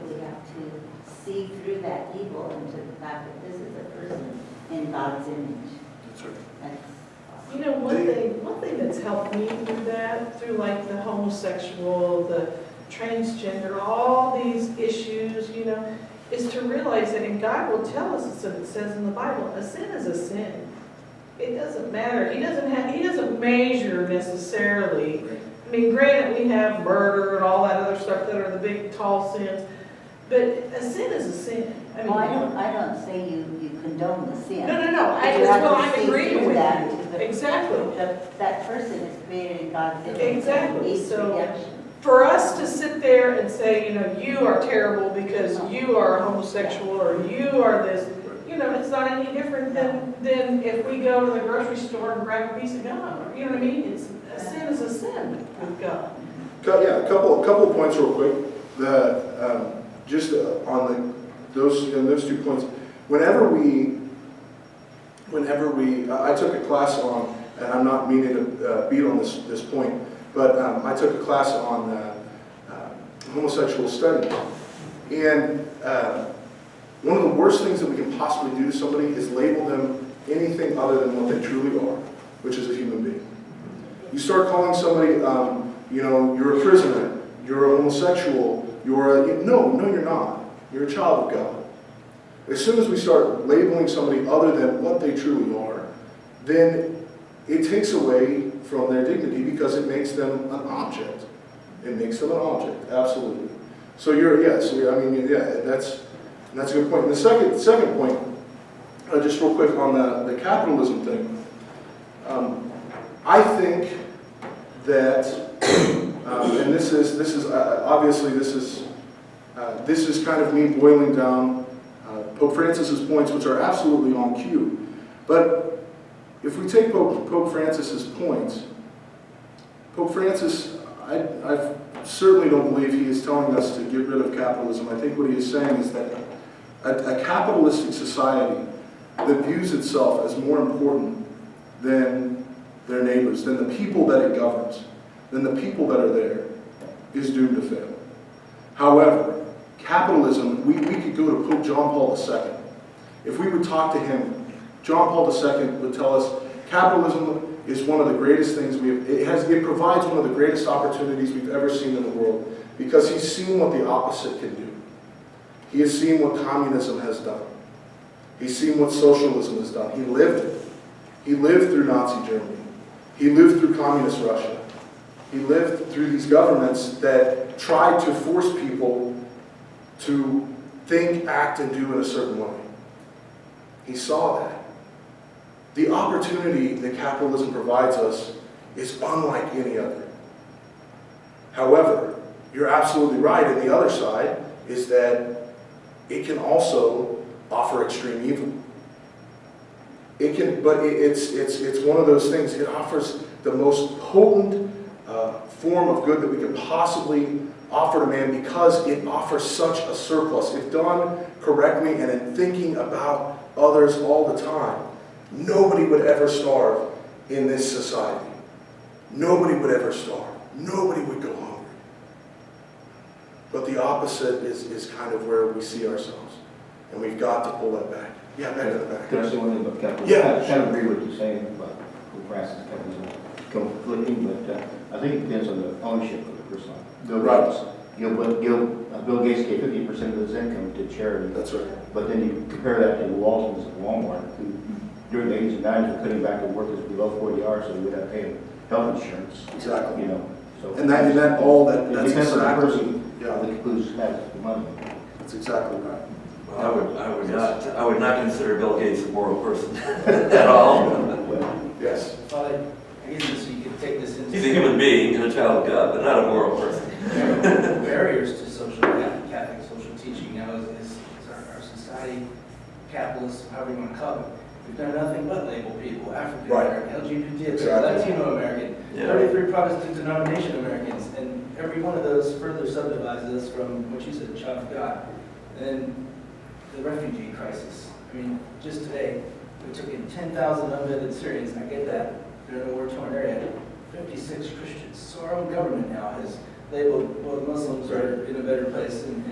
see through that evil into the fact that this is a person in God's image. That's right. One thing that's helped me through that, through like the homosexual, the transgender, all these issues, is to realize that, and God will tell us, it says in the Bible, a sin is a sin. It doesn't matter. He doesn't measure necessarily. Granted, we have murder and all that other stuff that are the big, tall sins, but a sin is a sin. I don't say you condone the sin. No. I'm agreeing with you. Exactly. That person is created in God's image. Exactly. So redemption. for us to sit there and say, you are terrible because you are homosexual or you are this, it's not any different than if we go to the grocery store and grab a piece of gum. You know what I mean? It's a sin is a sin with God. Yeah, a couple of points real quick. Just on those 2 points. Whenever I took a class on, and I'm not meaning to beat on this point, but I took a class on homosexual studies, and one of the worst things that we can possibly do to somebody is label them anything other than what they truly are, which is a human being. You start calling somebody, you're a prisoner, you're a homosexual, no, you're not. You're a child of God. As soon as we start labeling somebody other than what they truly are, then it takes away from their dignity because it makes them an object. It makes them an object, absolutely. So that's a good point. And the second point, just real quick on the capitalism thing. I think that, and this is kind of me boiling down Pope Francis's points, which are absolutely on cue. But if we take Pope Francis's points, Pope Francis, I certainly don't believe he is telling us to get rid of capitalism. I think what he is saying is that a capitalistic society that views itself as more important than their neighbors, than the people that it governs, than the people that are there, is doomed to fail. However, capitalism, we could go to Pope John Paul II. If we would talk to him, John Paul II would tell us capitalism is one of the greatest things it provides one of the greatest opportunities we've ever seen in the world, because he's seen what the opposite can do. He has seen what communism has done. He's seen what socialism has done. He lived it. He lived through Nazi Germany. He lived through communist Russia. He lived through these governments that tried to force people to think, act, and do in a certain way. He saw that. The opportunity that capitalism provides us is unlike any other. However, you're absolutely right, and the other side is that it can also offer extreme evil. It can, but it's one of those things. It offers the most potent form of good that we can possibly offer to man, because it offers such a surplus. If done correctly and in thinking about others all the time, nobody would ever starve in this society. Nobody would ever starve. Nobody would go hungry. But the opposite is kind of where we see ourselves. And we've got to pull that back. Yeah, back to the back. Can I say one thing about capitalism? Yeah. I kind of agree with what you're saying about Pope Francis capitalism conflicting, but I think it depends on the ownership of the person. Bill Gates. Bill Gates gave 50% of his income to charity. That's right. But then you compare that to Walton's at Walmart, who during the 80s and 90s were cutting back to workers below 40 hours so they would have to pay health insurance. Exactly. So And that's it depends on the exactly, person who has the money. that's exactly right. Well, I would not consider Bill Gates a moral person at all. Yes. Father, I guess you could take this into... He's a human being and a child of God, but not a moral person. Barriers to Catholic social teaching now is our society, capitalist, however you want to call it. We've done nothing but label people African American, LGBT, Exactly. Latino American, 33 Protestant denomination Americans, and every one of those further subdivides us from what you said, child of God. And the refugee crisis. I mean, just today, we took in 10,000 unvetted Syrians. I get that. They're in a war-torn area. 56 Christians. So our own government now has labeled, well, Muslims are in a better place, and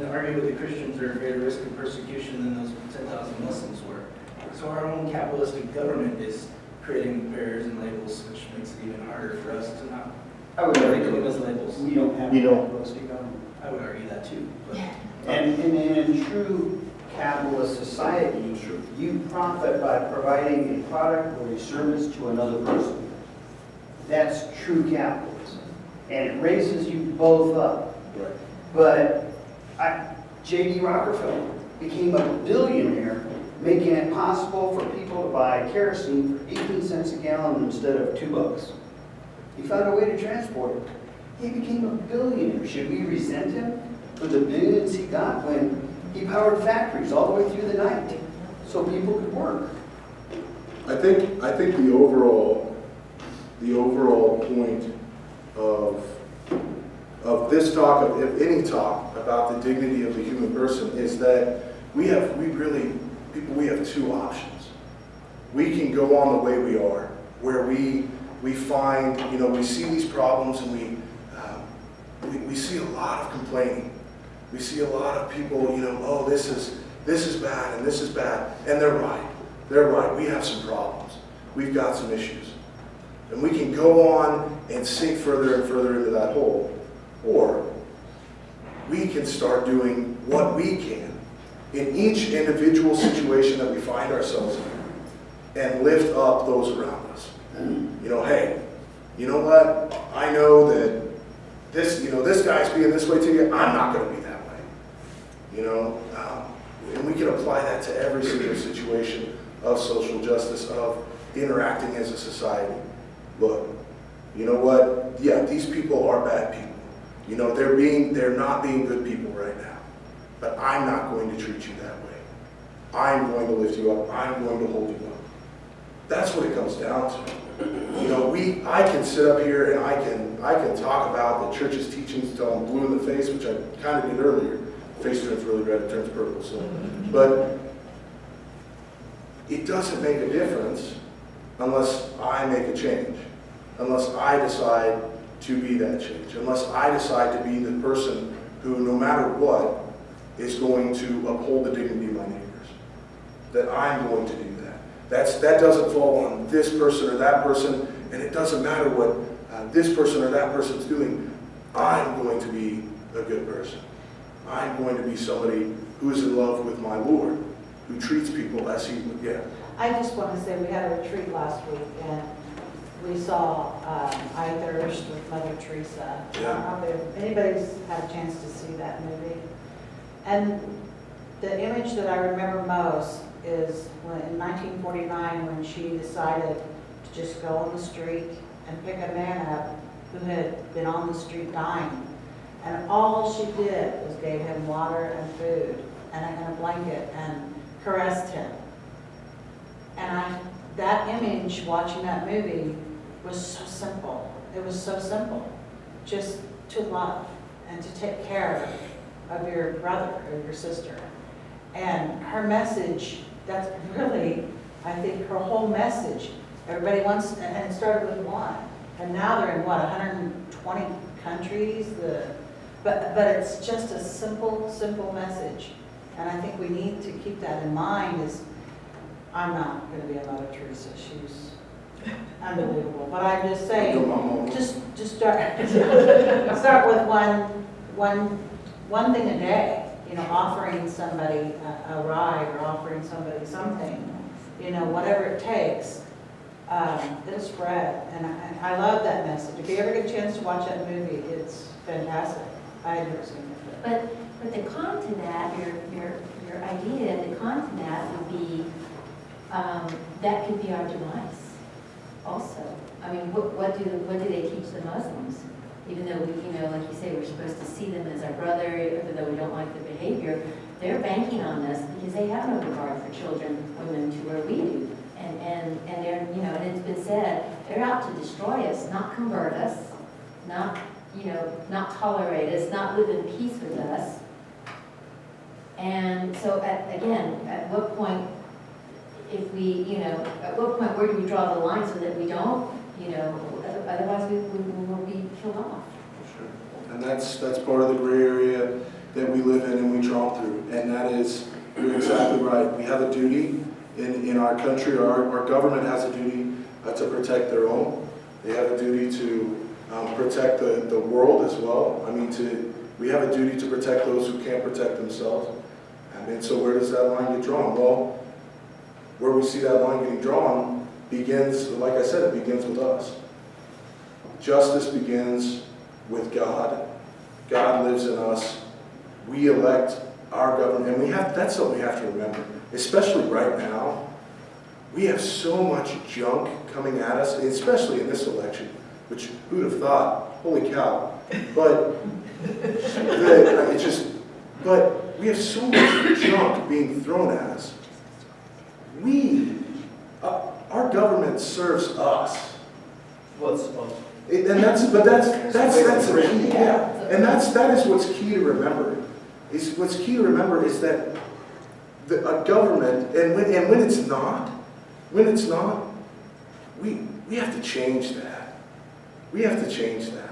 arguably the Christians are at greater risk of persecution than those 10,000 Muslims were. So our own capitalistic government is creating barriers and labels, which makes it even harder for us to not think of them as labels. We don't have You a don't. capitalistic government. I would argue that too. But And in a true capitalist society, you profit by providing a product or a service to another person. That's true capitalism. And it raises you both up. Right. But J.D. Rockefeller became a billionaire, making it possible for people to buy kerosene for 18 cents a gallon instead of $2. He found a way to transport it. He became a billionaire. Should we resent him for the billions he got when he powered factories all the way through the night? so people could work. I think the overall point of this talk, of any talk about the dignity of the human person, is that we have two options. We can go on the way we are, where we find, we see these problems and we see a lot of complaining. We see a lot of people, oh, this is bad and this is bad, and they're right. They're right. We have some problems. We've got some issues. And we can go on and sink further and further into that hole. Or we can start doing what we can in each individual situation that we find ourselves in and lift up those around us. Hey, you know what? I know that this guy's being this way to you. I'm not going to be that way. And we can apply that to every single situation of social justice, of interacting as a society. Look, you know what? Yeah, these people are bad people. They're not being good people right now. But I'm not going to treat you that way. I'm going to lift you up. I'm going to hold you up. That's what it comes down to. I can sit up here and I can talk about the church's teachings until I'm blue in the face, which I kind of did earlier. Face turns really red, it turns purple. But it doesn't make a difference unless I make a change, unless I decide to be that change, unless I decide to be the person who, no matter what, is going to uphold the dignity of my neighbors. That I'm going to do that. That doesn't fall on this person or that person, and it doesn't matter what this person or that person's doing. I'm going to be a good person. I'm going to be somebody who is in love with my Lord, who treats people as he would. Yeah. I just want to say we had a retreat last week, and we saw I Thirst with Mother Teresa. Yeah. I don't know if anybody's had a chance to see that movie. And the image that I remember most is in 1949 when she decided to just go on the street and pick a man up who had been on the street dying. And all she did was gave him water and food and a blanket and caressed him. And that image, watching that movie, was so simple. It was so simple. Just to love and to take care of your brother or your sister. And her message, that's really, I think, her whole message. Everybody wants, and it started with one. And now they're in, 120 countries? But it's just a simple, simple message. And I think we need to keep that in mind. I'm not going to be a Mother Teresa. She's unbelievable. But I'm just saying, just start with one thing a day. Offering somebody a ride or offering somebody something. Whatever it takes. It'll spread. And I love that message. If you ever get a chance to watch that movie, it's fantastic. I had never seen it. But the con to that, your idea, the con to that would be that could be our demise also. I mean, what do they teach the Muslims? Even though we, like you say, we're supposed to see them as our brother, even though we don't like the behavior, they're banking on this because they have no regard for children, women, to where we do. And they're, and it's been said, they're out to destroy us, not convert us, not tolerate us, not live in peace with us. And so, at what point, where do we draw the line so that we don't, otherwise we will be killed off. Sure. And that's part of the gray area that we live in and we draw through. And that is, you're exactly right. We have a duty in our country, our government has a duty to protect their own. They have a duty to protect the world as well. I mean, we have a duty to protect those who can't protect themselves. And so where does that line get drawn? Well, where we see that line getting drawn begins, like I said, it begins with us. Justice begins with God. God lives in us. We elect our government. And that's something we have to remember, especially right now. We have so much junk coming at us, especially in this election, which who'd have thought, holy cow. But but we have so much junk being thrown at us. our government serves us. Well, it's supposed And that's the key, yeah. And that is what's key to remember. What's key to remember is that a government, and when it's not, we have to change that. We have to change that.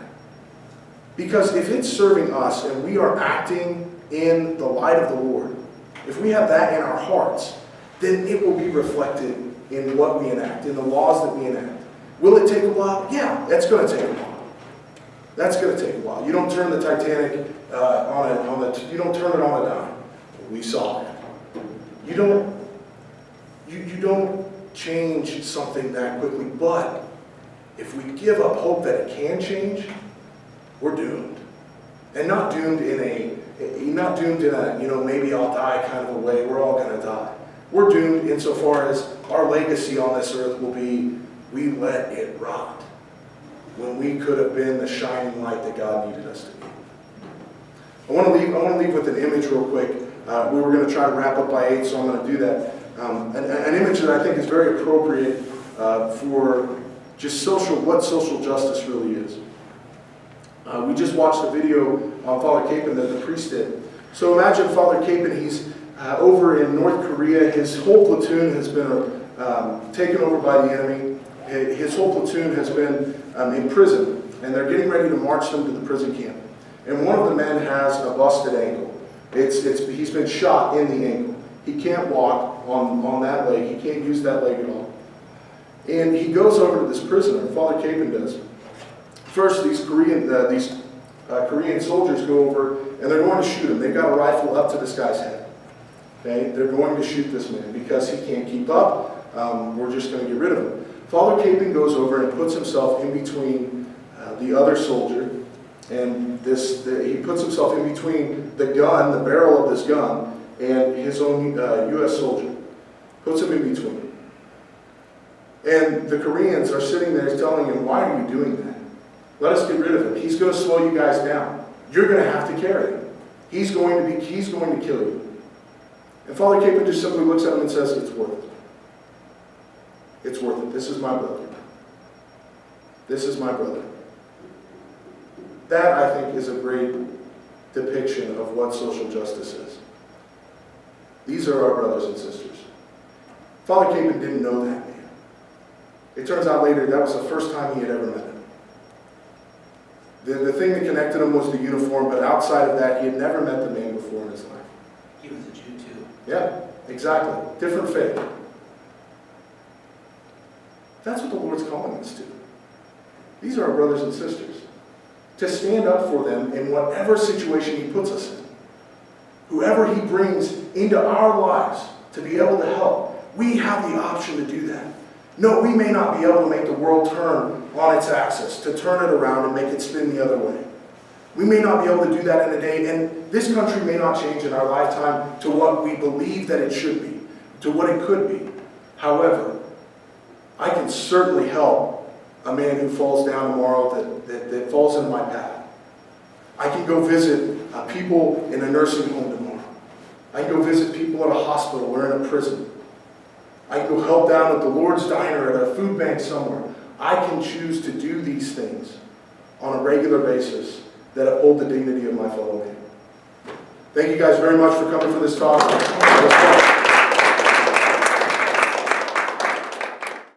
Because if it's serving us and we are acting in the light of the Lord, if we have that in our hearts, then it will be reflected in what we enact, in the laws that we enact. Will it take a while? Yeah, that's going to take a while. That's going to take a while. You don't turn the Titanic you don't turn it on a dime. We saw that. You don't change something that quickly, but if we give up hope that it can change, we're doomed. And not doomed in a maybe I'll die kind of a way. We're all going to die. We're doomed insofar as our legacy on this earth will be, we let it rot when we could have been the shining light that God needed us to be. I want to leave with an image real quick. We were going to try to wrap up by 8, so I'm going to do that. An image that I think is very appropriate for just what social justice really is. We just watched a video on Father Capon that the priest did. So imagine Father Capon, he's over in North Korea. His whole platoon has been taken over by the enemy. His whole platoon has been in prison, and they're getting ready to march them to the prison camp. And one of the men has a busted ankle. He's been shot in the ankle. He can't walk on that leg. He can't use that leg at all. And he goes over to this prisoner, Father Capon does. First, these Korean soldiers go over, and they're going to shoot him. They've got a rifle up to this guy's head. Okay? They're going to shoot this man because he can't keep up. We're just going to get rid of him. Father Capon goes over and puts himself in between the other soldier, and he puts himself in between the gun, the barrel of this gun, and his own U.S. soldier. Puts him in between. And the Koreans are sitting there telling him, why are you doing that? Let us get rid of him. He's going to slow you guys down. You're going to have to carry him. He's going to kill you. And Father Capon just simply looks at him and says, it's worth it. It's worth it. This is my brother. This is my brother. That, I think, is a great depiction of what social justice is. These are our brothers and sisters. Father Capon didn't know that man. It turns out later that was the first time he had ever met him. The thing that connected him was the uniform, but outside of that, he had never met the man before in his life. He was a Jew too. Yeah, exactly. Different faith. That's what the Lord's calling us to. These are our brothers and sisters. To stand up for them in whatever situation He puts us in. Whoever He brings into our lives to be able to help, we have the option to do that. No, we may not be able to make the world turn on its axis, to turn it around and make it spin the other way. We may not be able to do that in a day, and this country may not change in our lifetime to what we believe that it should be, to what it could be. However, I can certainly help a man who falls down tomorrow that falls into my path. I can go visit people in a nursing home tomorrow. I can go visit people at a hospital or in a prison. I can go help down at the Lord's Diner at a food bank somewhere. I can choose to do these things on a regular basis that uphold the dignity of my fellow man. Thank you guys very much for coming for this talk.